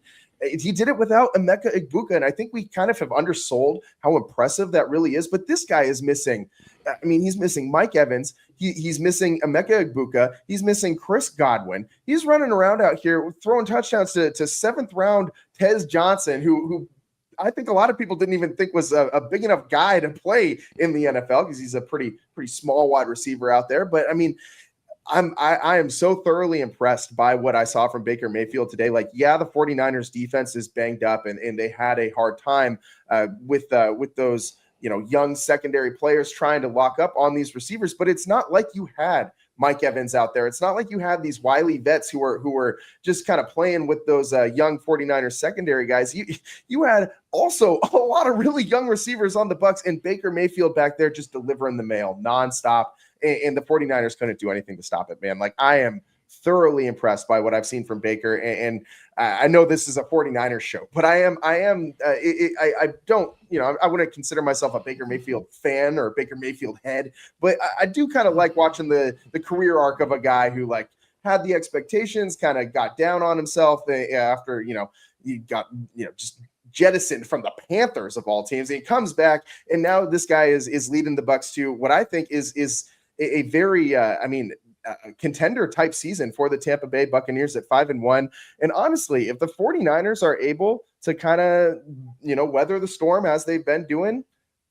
he did it without Emeka Egbuka, and I think we kind of have undersold how impressive that really is. But this guy is missing. I mean, he's missing Mike Evans. He's missing Emeka Egbuka. He's missing Chris Godwin. He's running around out here throwing touchdowns to seventh-round Tez Johnson, who I think a lot of people didn't even think was a big enough guy to play in the NFL, because he's a pretty small wide receiver out there. But I mean, I am so thoroughly impressed by what I saw from Baker Mayfield today. Like, yeah, the 49ers defense is banged up and they had a hard time with those, young secondary players trying to lock up on these receivers, but it's not like you had Mike Evans out there. It's not like you had these wily vets who were just kind of playing with those young 49ers secondary guys. You had also a lot of really young receivers on the Bucs, and Baker Mayfield back there just delivering the mail nonstop. And the 49ers couldn't do anything to stop it, man. Like, I am thoroughly impressed by what I've seen from Baker. And I know this is a 49ers show, but I don't, I wouldn't consider myself a Baker Mayfield fan or a Baker Mayfield head, but I do kind of like watching the career arc of a guy who like had the expectations, kind of got down on himself after, he got, just jettisoned from the Panthers of all teams. And he comes back, and now this guy is leading the Bucs to what I think is a very, contender type season for the Tampa Bay Buccaneers at 5-1. And honestly, if the 49ers are able to kind of, weather the storm as they've been doing,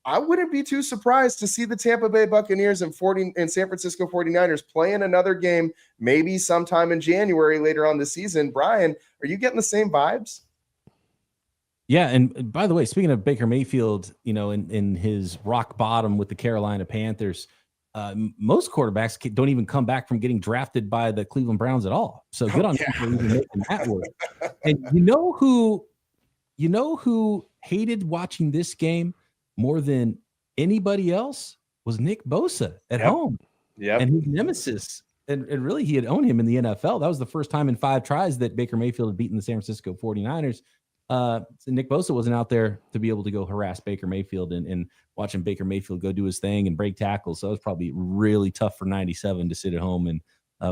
I wouldn't be too surprised to see the Tampa Bay Buccaneers and San Francisco 49ers playing another game, maybe sometime in January later on this season. Brian, are you getting the same vibes? Yeah, and by the way, speaking of Baker Mayfield, in his rock bottom with the Carolina Panthers, most quarterbacks don't even come back from getting drafted by the Cleveland Browns at all. So good on him for even making that work. And you know who hated watching this game more than anybody else was Nick Bosa at home. Yeah, and his nemesis. And really, he had owned him in the NFL. That was the first time in 5 tries that Baker Mayfield had beaten the San Francisco 49ers. So Nick Bosa wasn't out there to be able to go harass Baker Mayfield and watching Baker Mayfield go do his thing and break tackles. So it was probably really tough for 97 to sit at home and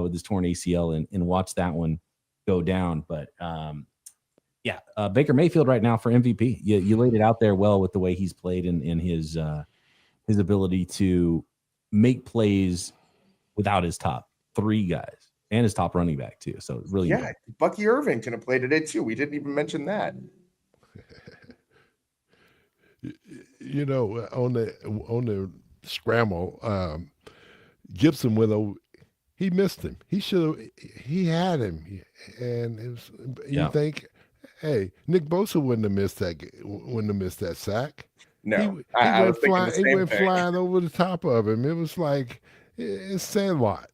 with his torn ACL and watch that one go down. But Baker Mayfield right now for MVP. You laid it out there well with the way he's played and his ability to make plays without his top 3 guys and his top running back too. So really, Bucky Irving can have played today too. We didn't even mention that. On the scramble, Gibson went over. He missed him. He had him, and you think, hey, Nick Bosa wouldn't have missed that sack. No, he went flying over the top of him. It was like it's Sandlot.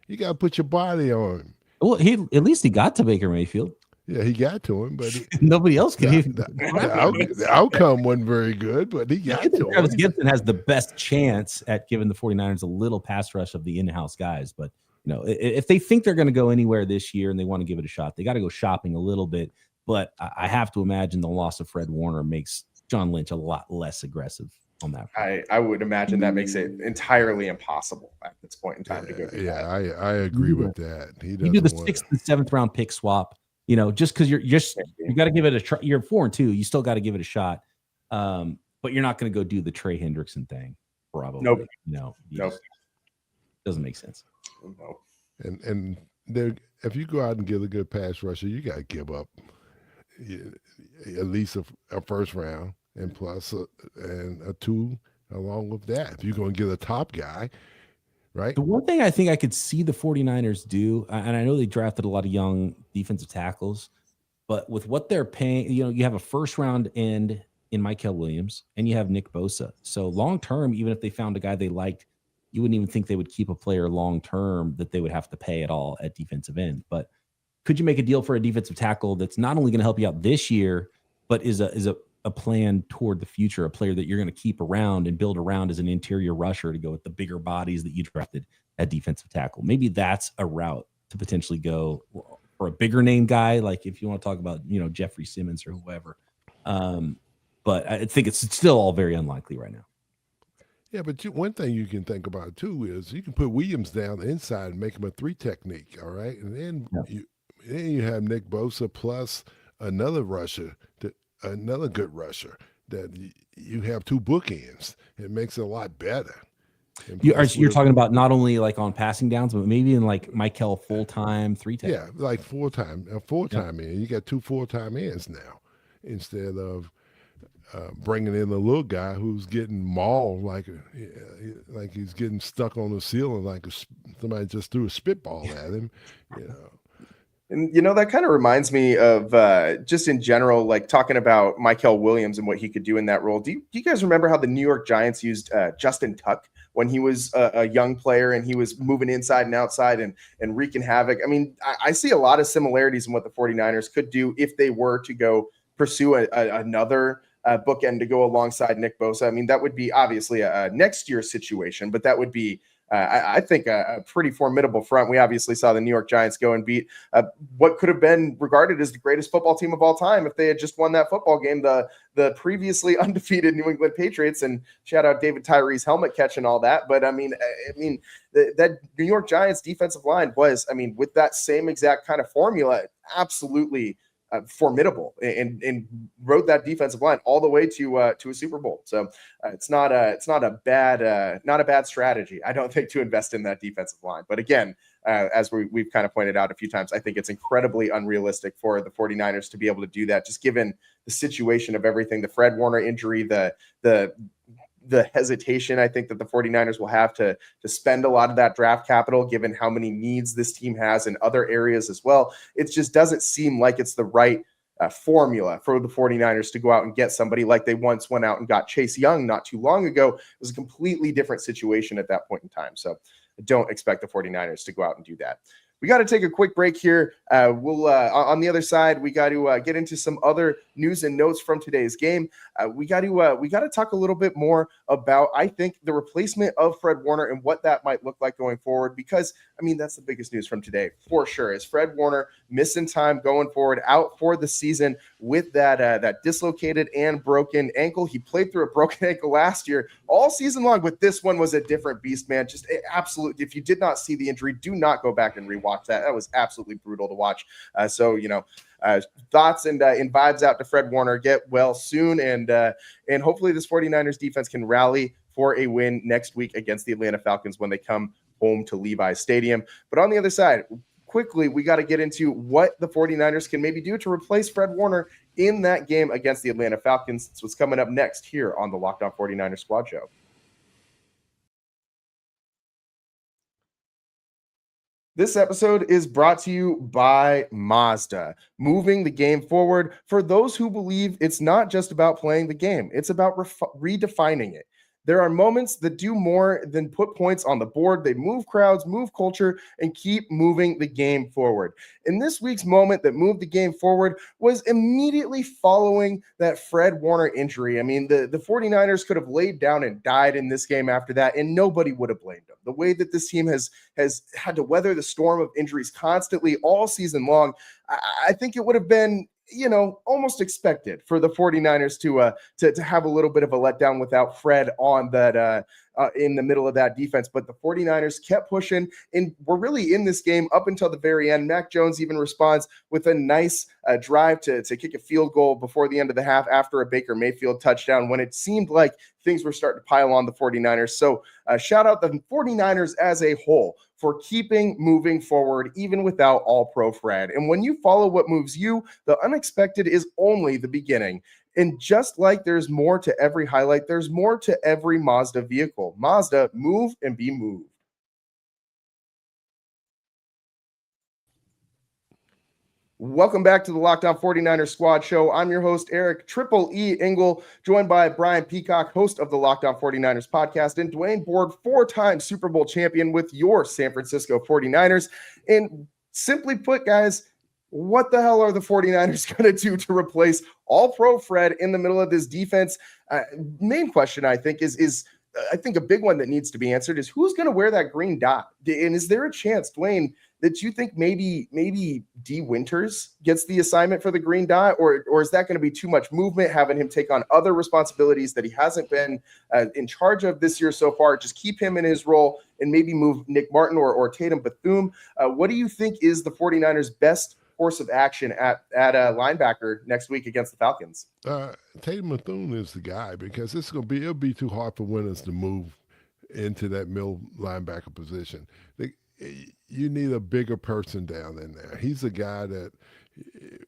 You got to put your body on him. Well, at least he got to Baker Mayfield. Yeah, he got to him, but nobody else can. The outcome wasn't very good, but he got to him. Travis Gibson has the best chance at giving the 49ers a little pass rush of the in-house guys. But, if they think they're going to go anywhere this year and they want to give it a shot, they got to go shopping a little bit. But I have to imagine the loss of Fred Warner makes John Lynch a lot less aggressive on that. I would imagine that makes it entirely impossible at this point in time to go. I agree with that. You do the 6th and 7th round pick swap. Just because you got to give it a try. You're 4-2. You still got to give it a shot. But you're not going to go do the Trey Hendrickson thing. Probably. Nope. No. Doesn't make sense. No. And if you go out and get a good pass rusher, you got to give up at least a first round and plus a 2 along with that. If you're going to get a top guy. Right. The one thing I think I could see the 49ers do, and I know they drafted a lot of young defensive tackles, but with what they're paying, you have a first round end in Mykel Williams and you have Nick Bosa. So long term, even if they found a guy they liked, you wouldn't even think they would keep a player long term that they would have to pay at all at defensive end. But could you make a deal for a defensive tackle that's not only going to help you out this year, but is a plan toward the future, a player that you're going to keep around and build around as an interior rusher to go with the bigger bodies that you drafted at defensive tackle? Maybe that's a route to potentially go for a bigger name guy, like if you want to talk about, Jeffrey Simmons or whoever. But I think it's still all very unlikely right now. Yeah, but one thing you can think about too is you can put Williams down the inside and make him a 3 technique, all right? And then you have Nick Bosa plus another rusher, another good rusher that you have 2 bookends. It makes it a lot better. You're talking about not only like on passing downs, but maybe in like Michael full-time 3 tech. Yeah, like full-time in. You got 2 full-time ends now instead of bringing in a little guy who's getting mauled like he's getting stuck on the ceiling like somebody just threw a spitball at him. And, that kind of reminds me of just in general, like talking about Michael Williams and what he could do in that role. Do you guys remember how the New York Giants used Justin Tuck when he was a young player and he was moving inside and outside and wreaking havoc? I mean, I see a lot of similarities in what the 49ers could do if they were to go pursue another bookend to go alongside Nick Bosa. I mean, that would be obviously a next year situation, but that would be, I think, a pretty formidable front. We obviously saw the New York Giants go and beat what could have been regarded as the greatest football team of all time if they had just won that football game, the previously undefeated New England Patriots. And shout out David Tyree's helmet catch and all that. But I mean, that New York Giants defensive line was, with that same exact kind of formula, absolutely formidable and rode that defensive line all the way to a Super Bowl. So it's not a bad strategy, I don't think, to invest in that defensive line. But again, as we've kind of pointed out a few times, I think it's incredibly unrealistic for the 49ers to be able to do that, just given the situation of everything, the Fred Warner injury, the hesitation I think that the 49ers will have to spend a lot of that draft capital, given how many needs this team has in other areas as well. It just doesn't seem like it's the right formula for the 49ers to go out and get somebody like they once went out and got Chase Young not too long ago. It was a completely different situation at that point in time. So I don't expect the 49ers to go out and do that. We got to take a quick break here. We'll on the other side, we got to get into some other news and notes from today's game. We got to talk a little bit more about, I think, the replacement of Fred Warner and what that might look like going forward, because that's the biggest news from today for sure, is Fred Warner missing time going forward, out for the season with that dislocated and broken ankle. He played through a broken ankle last year all season long, but this one was a different beast, man. Just absolute. If you did not see the injury, do not go back and rewatch that. That was absolutely brutal to watch. So thoughts and vibes out to Fred Warner. Get well soon, and hopefully this 49ers defense can rally for a win next week against the Atlanta Falcons when they come home to Levi's Stadium. But on the other side, quickly, we got to get into what the 49ers can maybe do to replace Fred Warner in that game against the Atlanta Falcons. That's what's coming up next here on the Locked On 49ers Squad Show. This episode is brought to you by Mazda, moving the game forward for those who believe it's not just about playing the game, it's about redefining it. There are moments that do more than put points on the board. They move crowds, move culture, and keep moving the game forward. And this week's moment that moved the game forward was immediately following that Fred Warner injury. The 49ers could have laid down and died in this game after that, and nobody would have blamed them. The way that this team has had to weather the storm of injuries constantly all season long, I think it would have been almost expected for the 49ers to have a little bit of a letdown without Fred on that in the middle of that defense. But the 49ers kept pushing and were really in this game up until the very end. Mac Jones even responds with a nice drive to kick a field goal before the end of the half after a Baker Mayfield touchdown when it seemed like things were starting to pile on the 49ers. So shout out the 49ers as a whole for keeping moving forward, even without All-Pro Fred. And when you follow what moves you, the unexpected is only the beginning. And just like there's more to every highlight, there's more to every Mazda vehicle. Mazda, move and be moved. Welcome back to the Locked On 49ers Squad Show. I'm your host, Eric Triple E Engel, joined by Brian Peacock, host of the Locked On 49ers podcast, and Dwayne Board, 4-time Super Bowl champion with your San Francisco 49ers. And simply put, guys, what the hell are the 49ers going to do to replace all-pro Fred in the middle of this defense? Main question, I think, is I think a big one that needs to be answered is who's going to wear that green dot? And is there a chance, Dwayne, that you think maybe D. Winters gets the assignment for the green dot, or is that going to be too much movement, having him take on other responsibilities that he hasn't been in charge of this year so far? Just keep him in his role and maybe move Nick Martin or Tatum Bethune. What do you think is the 49ers' best course of action at a linebacker next week against the Falcons? Tatum Bethune is the guy, because it'll be too hard for Winters to move into that middle linebacker position. You need a bigger person down in there. He's a guy that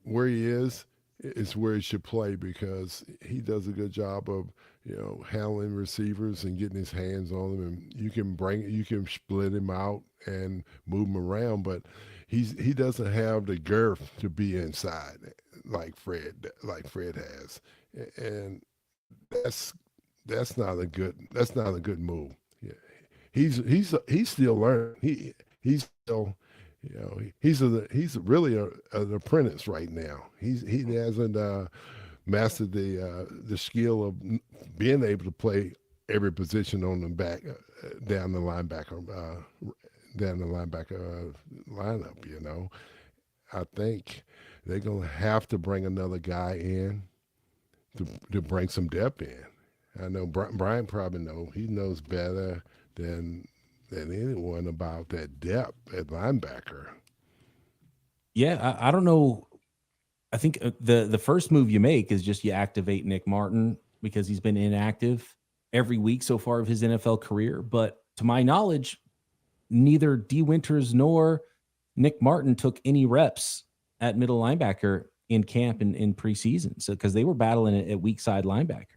where he is where he should play, because he does a good job of handling receivers and getting his hands on them, and you can split him out and move him around, but he doesn't have the girth to be inside like Fred has, and that's not a good move. Yeah. He's still learning. He's still he's really an apprentice right now. He hasn't mastered the skill of being able to play every position on the back down the linebacker lineup. I think they're going to have to bring another guy in to bring some depth in. I know Brian probably knows better than anyone about that depth at linebacker. Yeah, I don't know. I think the first move you make is just you activate Nick Martin, because he's been inactive every week so far of his NFL career. But to my knowledge, neither D. Winters nor Nick Martin took any reps at middle linebacker in camp and in preseason. So, because they were battling it at weak side linebacker.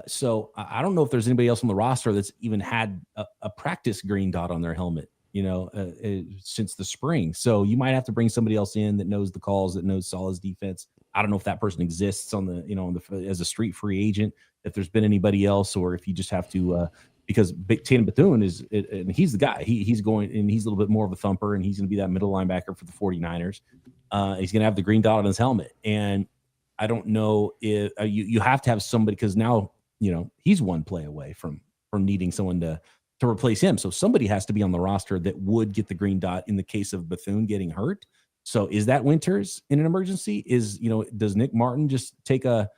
So I don't know if there's anybody else on the roster that's even had a practice green dot on their helmet, since the spring. So you might have to bring somebody else in that knows the calls, that knows Saleh's defense. I don't know if that person exists as a street free agent, if there's been anybody else, or if you just have to, because Tatum Bethune and he's the guy. He's going, and he's a little bit more of a thumper, and he's going to be that middle linebacker for the 49ers. He's going to have the green dot on his helmet. And I don't know if you have to have somebody, because now, he's one play away from needing someone to replace him. So somebody has to be on the roster that would get the green dot in the case of Bethune getting hurt. So is that Winters in an emergency? Does Nick Martin just take a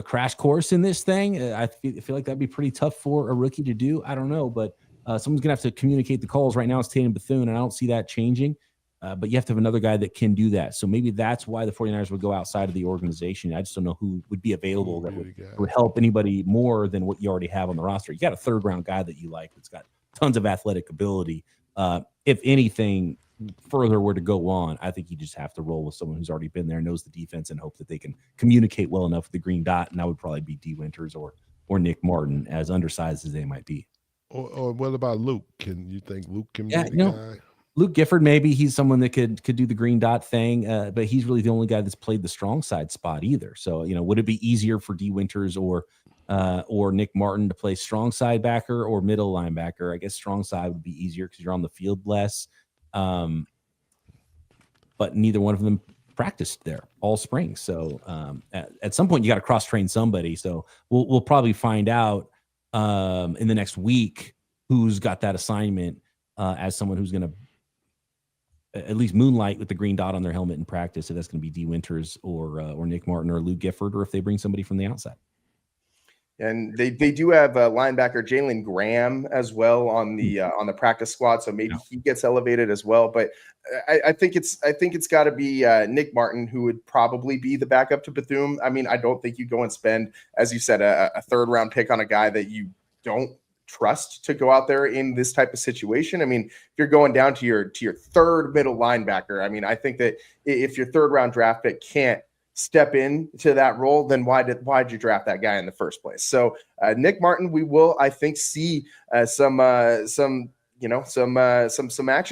crash course in this thing? I feel like that'd be pretty tough for a rookie to do. I don't know, but someone's gonna have to communicate the calls. Right now it's Tatum Bethune, and I don't see that changing. But you have to have another guy that can do that. So maybe that's why the 49ers would go outside of the organization. I just don't know who would be available that would help anybody more than what you already have on the roster. You got a third-round guy that you like that's got tons of athletic ability. If anything further were to go on, I think you just have to roll with someone who's already been there, knows the defense, and hope that they can communicate well enough with the green dot. And that would probably be D. Winters or Nick Martin, as undersized as they might be. Or what about Luke? Can you think Luke can be the guy? Luke Gifford, maybe he's someone that could do the green dot thing, but he's really the only guy that's played the strong side spot either. So, would it be easier for D. Winters or Nick Martin to play strong side backer or middle linebacker? I guess strong side would be easier because you're on the field less. But neither one of them practiced there all spring. So at some point you got to cross train somebody. So we'll probably find out in the next week who's got that assignment as someone who's going to at least moonlight with the green dot on their helmet in practice. If that's going to be D. Winters or Nick Martin or Luke Gifford, or if they bring somebody from the outside. And they do have linebacker Jalen Graham as well on the practice squad, so maybe he gets elevated as well. But I think it's got to be Nick Martin, who would probably be the backup to Bethune. I mean, I don't think you go and spend, as you said, a third-round pick on a guy that you don't trust to go out there in this type of situation. I mean, if you're going down to your third middle linebacker, I mean, I think that if your third-round draft pick can't step into that role, then why'd you draft that guy in the first place? So Nick Martin, we will, I think, see some action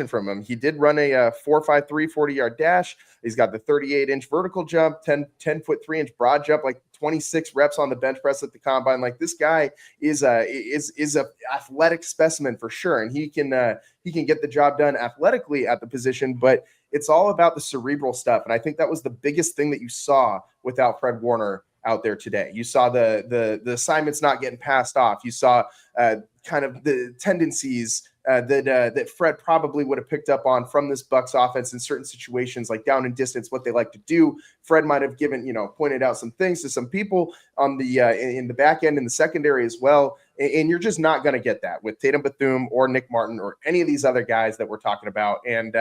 from him. He did run a 4.53 40-yard dash. He's got the 38-inch vertical jump, 10-foot 3-inch broad jump, like 26 reps on the bench press at the combine. Like, this guy is a athletic specimen for sure, and he can get the job done athletically at the position. But It's all about the cerebral stuff. And I think that was the biggest thing that you saw without Fred Warner out there today. You saw the assignments not getting passed off. You saw kind of the tendencies that Fred probably would have picked up on from this Bucs offense in certain situations, like down and distance, what they like to do. Fred might have pointed out some things to some people on the in the back end in the secondary as well. And you're just not going to get that with Tatum Bethune or Nick Martin or any of these other guys that we're talking about. And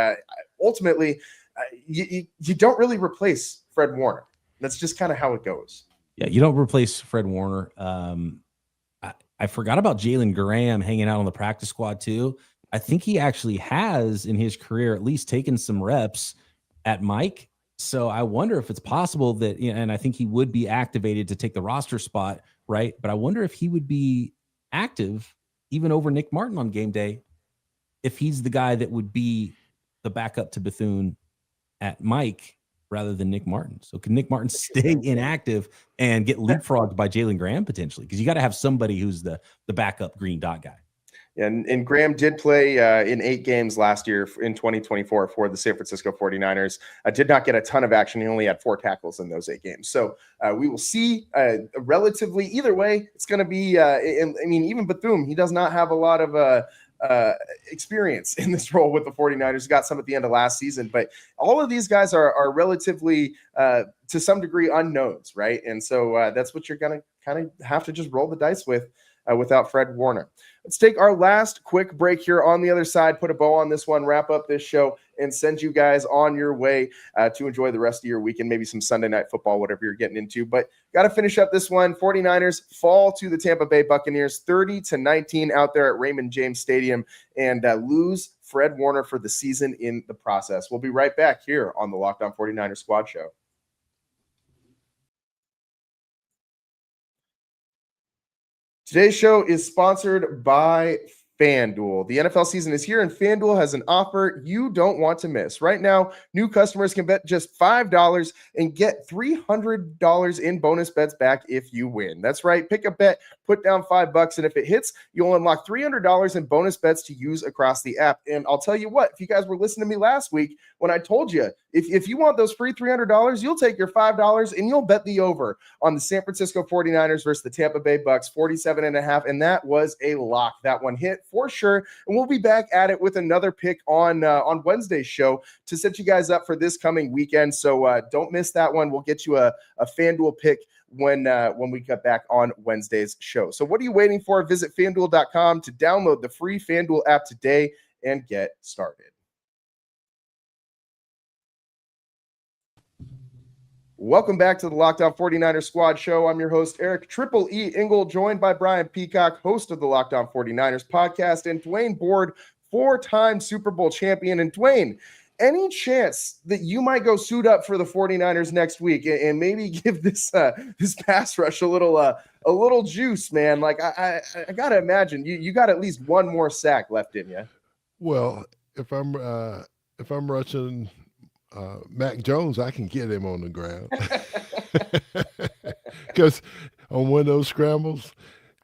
ultimately, you don't really replace Fred Warner. That's just kind of how it goes. Yeah, you don't replace Fred Warner. I forgot about Jalen Graham hanging out on the practice squad too. I think he actually has in his career at least taken some reps at Mike. So I wonder if it's possible that, and I think he would be activated to take the roster spot, right? But I wonder if he would be active even over Nick Martin on game day if he's the guy that would be the backup to Bethune at Mike rather than Nick Martin. So can Nick Martin stay inactive and get leapfrogged by Jalen Graham potentially? Because you got to have somebody who's the backup green dot guy. And Graham did play in 8 games last year in 2024 for the San Francisco 49ers. Did not get a ton of action. He only had 4 tackles in those 8 games. So we will see relatively either way. It's going to be, even Bethune, he does not have a lot of experience in this role with the 49ers. Got some at the end of last season, but all of these guys are relatively to some degree unknowns, right? And so that's what you're going to kind of have to just roll the dice with without Fred Warner. Let's take our last quick break here. On the other side, put a bow on this one, wrap up this show, and send you guys on your way to enjoy the rest of your weekend, maybe some Sunday night football, whatever you're getting into. But got to finish up this one. 49ers fall to the Tampa Bay Buccaneers 30-19 out there at Raymond James Stadium and lose Fred Warner for the season in the process. We'll be right back here on the Locked On 49ers Squad Show. Today's show is sponsored by FanDuel. The NFL season is here, and FanDuel has an offer you don't want to miss. Right now, new customers can bet just $5 and get $300 in bonus bets back if you win. That's right. Pick a bet, put down $5, and if it hits, you'll unlock $300 in bonus bets to use across the app. And I'll tell you what, if you guys were listening to me last week when I told you, if you want those free $300, you'll take your $5 and you'll bet the over on the San Francisco 49ers versus the Tampa Bay Bucs, 47.5. And that was a lock. That one hit for sure. And we'll be back at it with another pick on Wednesday's show to set you guys up for this coming weekend. So don't miss that one. We'll get you a FanDuel pick when we get back on Wednesday's show. So what are you waiting for? Visit FanDuel.com to download the free FanDuel app today and get started. Welcome back to the Locked On 49ers Squad Show. I'm your host, Eric Triple E Engel, joined by Brian Peacock, host of the Locked On 49ers podcast, and Dwayne Board, 4-time Super Bowl champion. And Dwayne, any chance that you might go suit up for the 49ers next week and maybe give this pass rush a little juice, man? Like I gotta imagine you got at least one more sack left in you. Well, if I'm rushing Mac Jones, I can get him on the ground. Because on one of those scrambles,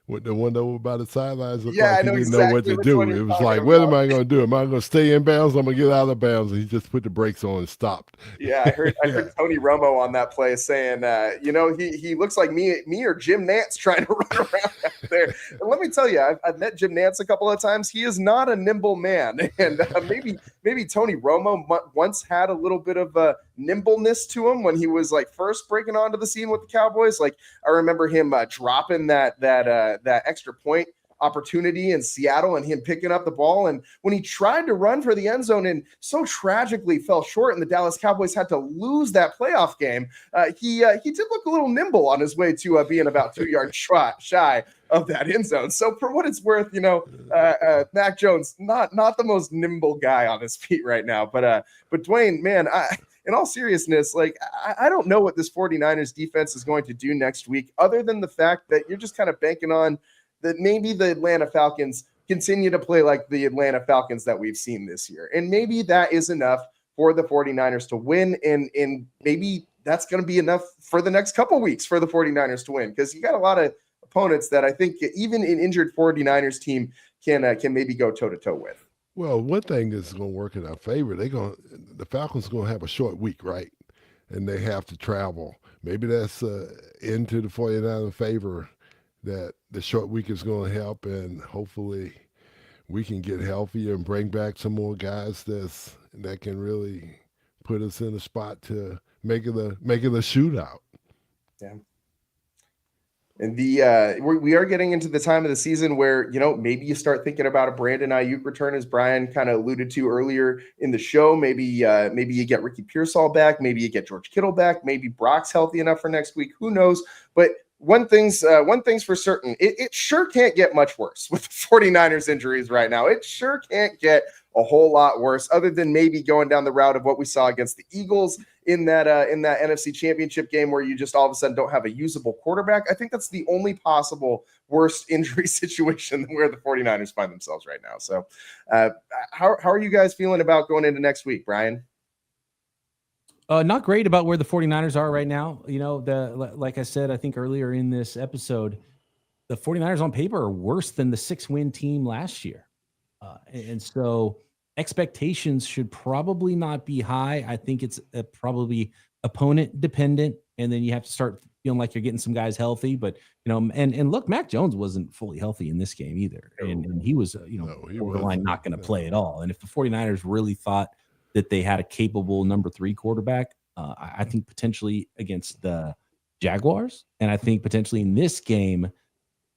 with the one over by the sidelines, he didn't know what to do. It was like, what am I going to do? Am I going to stay in bounds? I'm going to get out of bounds. And he just put the brakes on and stopped. Yeah, I heard Tony Romo on that play saying, he looks like me or Jim Nantz trying to run around out there. And let me tell you, I've met Jim Nantz a couple of times. He is not a nimble man. And maybe Tony Romo once had a little bit of nimbleness to him when he was like first breaking onto the scene with the Cowboys. Like I remember him dropping that extra point opportunity in Seattle and him picking up the ball. And when he tried to run for the end zone and so tragically fell short and the Dallas Cowboys had to lose that playoff game, he did look a little nimble on his way to being about 2 yards shy of that end zone. So for what it's worth, Mac Jones, not the most nimble guy on his feet right now. But Dwayne, man, in all seriousness, like I don't know what this 49ers defense is going to do next week, other than the fact that you're just kind of banking on that maybe the Atlanta Falcons continue to play like the Atlanta Falcons that we've seen this year. And maybe that is enough for the 49ers to win. And maybe that's going to be enough for the next couple weeks for the 49ers to win, because you got a lot of opponents that I think even an injured 49ers team can maybe go toe-to-toe with. Well, one thing that's going to work in our favor, the Falcons going to have a short week, right? And they have to travel. Maybe that's into the 49er favor that the short week is going to help, and hopefully we can get healthier and bring back some more guys that can really put us in a spot to make it a shootout. Yeah. And we are getting into the time of the season where, maybe you start thinking about a Brandon Ayuk return, as Brian kind of alluded to earlier in the show. Maybe you get Ricky Pearsall back. Maybe you get George Kittle back. Maybe Brock's healthy enough for next week. Who knows? But one thing's for certain. It sure can't get much worse with the 49ers injuries right now. It sure can't get a whole lot worse, other than maybe going down the route of what we saw against the Eagles in that NFC Championship game, where you just all of a sudden don't have a usable quarterback. I think that's the only possible worst injury situation where the 49ers find themselves right now. So how are you guys feeling about going into next week, Brian? Not great about where the 49ers are right now. Like I said, I think earlier in this episode, the 49ers on paper are worse than the 6-win team last year. And so expectations should probably not be high. I think it's probably opponent dependent. And then you have to start feeling like you're getting some guys healthy. But, and look, Mac Jones wasn't fully healthy in this game either. And he was, borderline not going to play at all. And if the 49ers really thought that they had a capable number 3 quarterback, I think potentially against the Jaguars, and I think potentially in this game,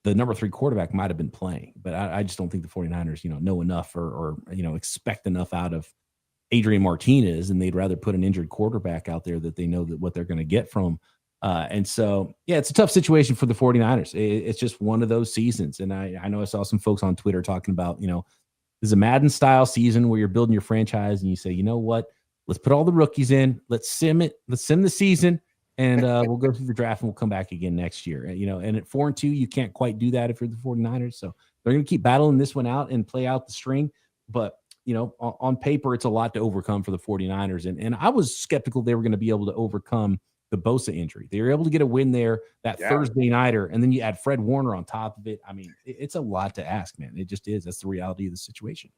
the number 3 quarterback might have been playing, but I just don't think the 49ers, know enough or expect enough out of Adrian Martinez, and they'd rather put an injured quarterback out there that they know that what they're going to get from. And so, yeah, it's a tough situation for the 49ers. It's just one of those seasons. And I know I saw some folks on Twitter talking about, this is a Madden style season where you're building your franchise and you say, you know what, let's put all the rookies in, let's sim the season. And we'll go through the draft and we'll come back again next year. And at 4-2, you can't quite do that if you're the 49ers. So they're going to keep battling this one out and play out the string. But, on paper, it's a lot to overcome for the 49ers. And I was skeptical they were going to be able to overcome the Bosa injury. They were able to get a win there that Thursday nighter. And then you add Fred Warner on top of it. I mean, it's a lot to ask, man. It just is. That's the reality of the situation.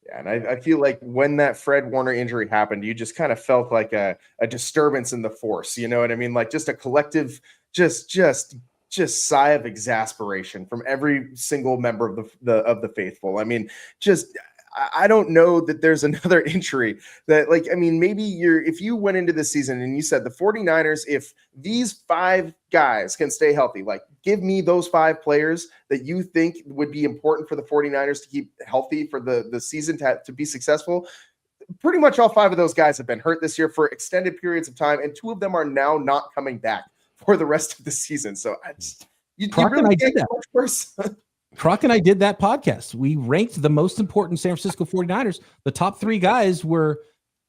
Yeah, and I feel like when that Fred Warner injury happened, you just kind of felt like a disturbance in the force. You know what I mean? Like just a collective, just sigh of exasperation from every single member of the faithful. I mean, I don't know that there's another injury that, maybe if you went into the season and you said the 49ers, if these 5 guys can stay healthy, give me those 5 players that you think would be important for the 49ers to keep healthy for the season to be successful. Pretty much all 5 of those guys have been hurt this year for extended periods of time, and 2 of them are now not coming back for the rest of the season. So you really can't get much worse. Croc and I did that podcast. We ranked the most important San Francisco 49ers. The top 3 guys were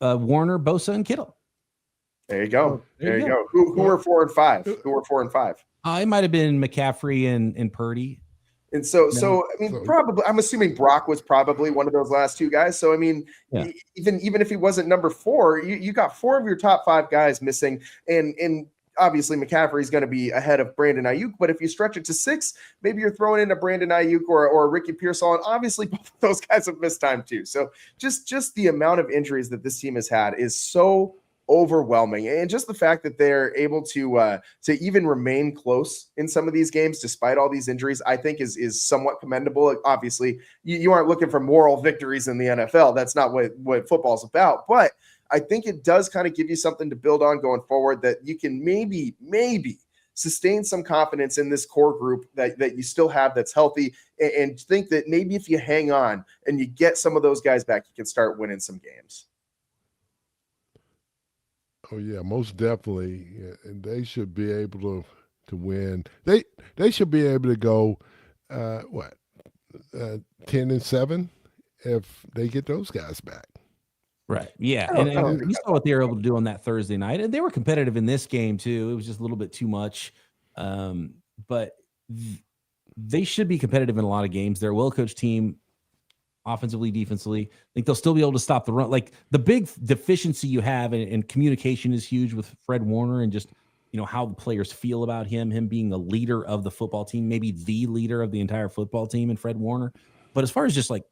Warner, Bosa, and Kittle. There you go. There you go. Who were 4 and 5? Who were 4 and 5? It might have been McCaffrey and Purdy. And probably, I'm assuming Brock was probably one of those last 2 guys. So, even if he wasn't number 4, you got 4 of your top 5 guys missing. And obviously McCaffrey is going to be ahead of Brandon Ayuk, but if you stretch it to 6, maybe you're throwing in a Brandon Ayuk or Ricky Pearsall, and obviously both of those guys have missed time too. So just the amount of injuries that this team has had is so overwhelming, and just the fact that they're able to even remain close in some of these games despite all these injuries, I think is somewhat commendable. Obviously, you aren't looking for moral victories in the NFL. That's not what football's about, but I think it does kind of give you something to build on going forward, that you can maybe sustain some confidence in this core group that you still have that's healthy, and think that maybe if you hang on and you get some of those guys back, you can start winning some games. Oh yeah, most definitely. And they should be able to win. They should be able to go 10-7 if they get those guys back. Right. Yeah. And you saw what they were able to do on that Thursday night. And they were competitive in this game too. It was just a little bit too much. But they should be competitive in a lot of games. They're a well-coached team, offensively, defensively. I think they'll still be able to stop the run. Like the big deficiency you have in communication is huge with Fred Warner, and just, how the players feel about him being the leader of the football team, maybe the leader of the entire football team in Fred Warner. But as far as just like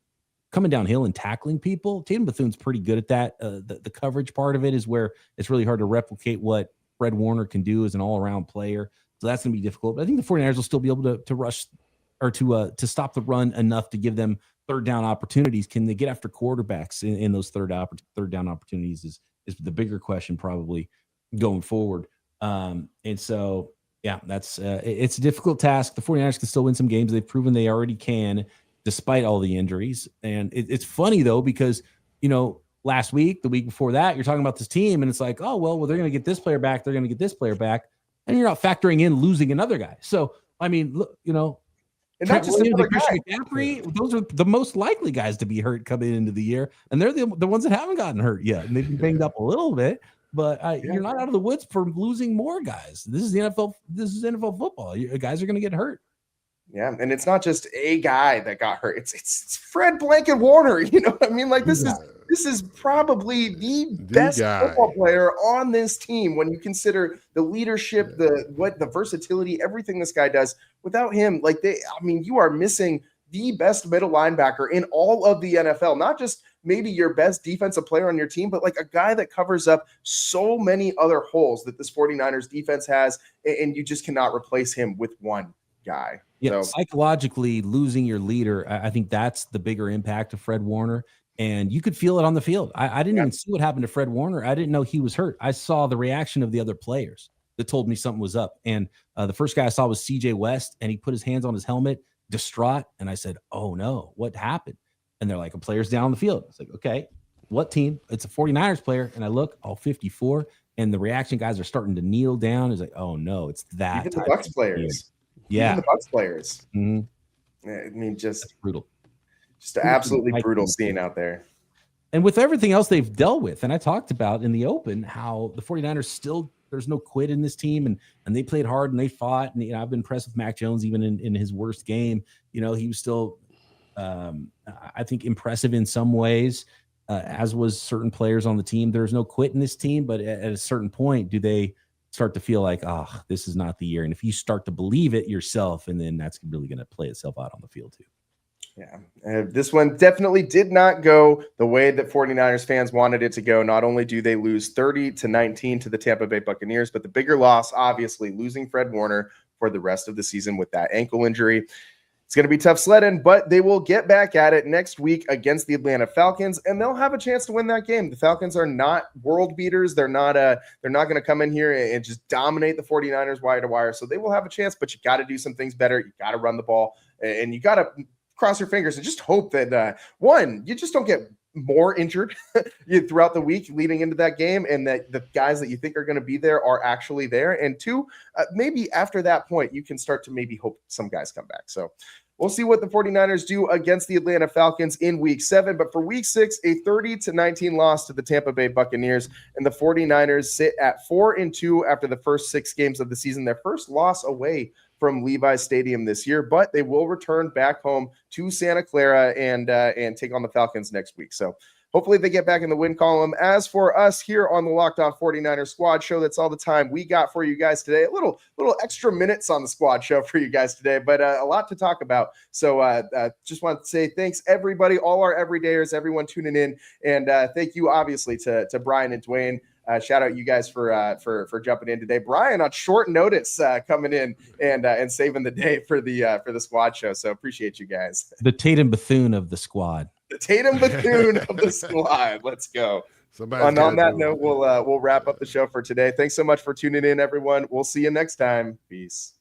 coming downhill and tackling people, Tatum Bethune's pretty good at that. The coverage part of it is where it's really hard to replicate what Fred Warner can do as an all-around player. So that's going to be difficult. But I think the 49ers will still be able to rush or to stop the run enough to give them third down opportunities. Can they get after quarterbacks in those third down opportunities is the bigger question probably going forward. And so, yeah, that's it's a difficult task. The 49ers can still win some games. They've proven they already can, despite all the injuries. And it's funny, though, because, last week, the week before that, you're talking about this team, and it's like, oh, well, they're going to get this player back. They're going to get this player back. And you're not factoring in losing another guy. So, I mean, look, and not just Christian McCaffrey, those are the most likely guys to be hurt coming into the year. And they're the ones that haven't gotten hurt yet. And they've been banged up a little bit. But you're not out of the woods for losing more guys. This is the NFL. This is NFL football. Guys are going to get hurt. Yeah, and it's not just a guy that got hurt. It's Fred Blanket Warner. You know what I mean? Like this is probably the best football player on this team when you consider the leadership, the versatility, everything this guy does. Without him, you are missing the best middle linebacker in all of the NFL. Not just maybe your best defensive player on your team, but like a guy that covers up so many other holes that this 49ers defense has, and you just cannot replace him with one guy. Yeah, so psychologically losing your leader, I think that's the bigger impact of Fred Warner. And you could feel it on the field. I didn't even see what happened to Fred Warner. I didn't know he was hurt. I saw the reaction of the other players that told me something was up. And the first guy I saw was CJ West, and he put his hands on his helmet, distraught. And I said, oh, no, what happened? And they're like, a player's down on the field. It's like, okay, what team? It's a 49ers player. And I look, all 54, and the reaction guys are starting to kneel down. It's like, oh, no, it's that. Even the Bucs players. Yeah. Even the Bucs players. Mm-hmm. I mean, just brutal. Just an absolutely brutal scene out there. And with everything else they've dealt with, and I talked about in the open how the 49ers still, there's no quit in this team, and they played hard and they fought. And I've been impressed with Mac Jones even in his worst game. He was still, I think, impressive in some ways, as was certain players on the team. There's no quit in this team, but at a certain point, do they start to feel like, this is not the year? And if you start to believe it yourself, and then that's really going to play itself out on the field too. Yeah, this one definitely did not go the way that 49ers fans wanted it to go. Not only do they lose 30-19 to the Tampa Bay Buccaneers, but the bigger loss, obviously, losing Fred Warner for the rest of the season with that ankle injury. It's going to be tough sledding, but they will get back at it next week against the Atlanta Falcons, and they'll have a chance to win that game. The Falcons are not world beaters. They're not going to come in here and just dominate the 49ers wire to wire. So they will have a chance, but you got to do some things better. You got to run the ball, and you got to cross your fingers and just hope that you just don't get more injured throughout the week leading into that game, and that the guys that you think are going to be there are actually there. And two, maybe after that point, you can start to maybe hope some guys come back. So we'll see what the 49ers do against the Atlanta Falcons in week 7. But for week 6, a 30-19 loss to the Tampa Bay Buccaneers, and the 49ers sit at 4-2 after the first 6 games of the season, their first loss away from Levi's Stadium this year, but they will return back home to Santa Clara and take on the Falcons next week. So hopefully they get back in the win column. As for us here on the Locked On 49ers Squad Show, that's all the time we got for you guys today. A little extra minutes on the Squad Show for you guys today, but a lot to talk about. So just want to say thanks, everybody, all our everydayers, everyone tuning in, and thank you, obviously, to Brian and Dwayne. Shout out you guys for jumping in today. Brian on short notice coming in and saving the day for the Squad Show. So appreciate you guys. The Tatum Bethune of the squad. The Tatum Bethune of the squad. Let's go. And on that note, we'll wrap up the show for today. Thanks so much for tuning in, everyone. We'll see you next time. Peace.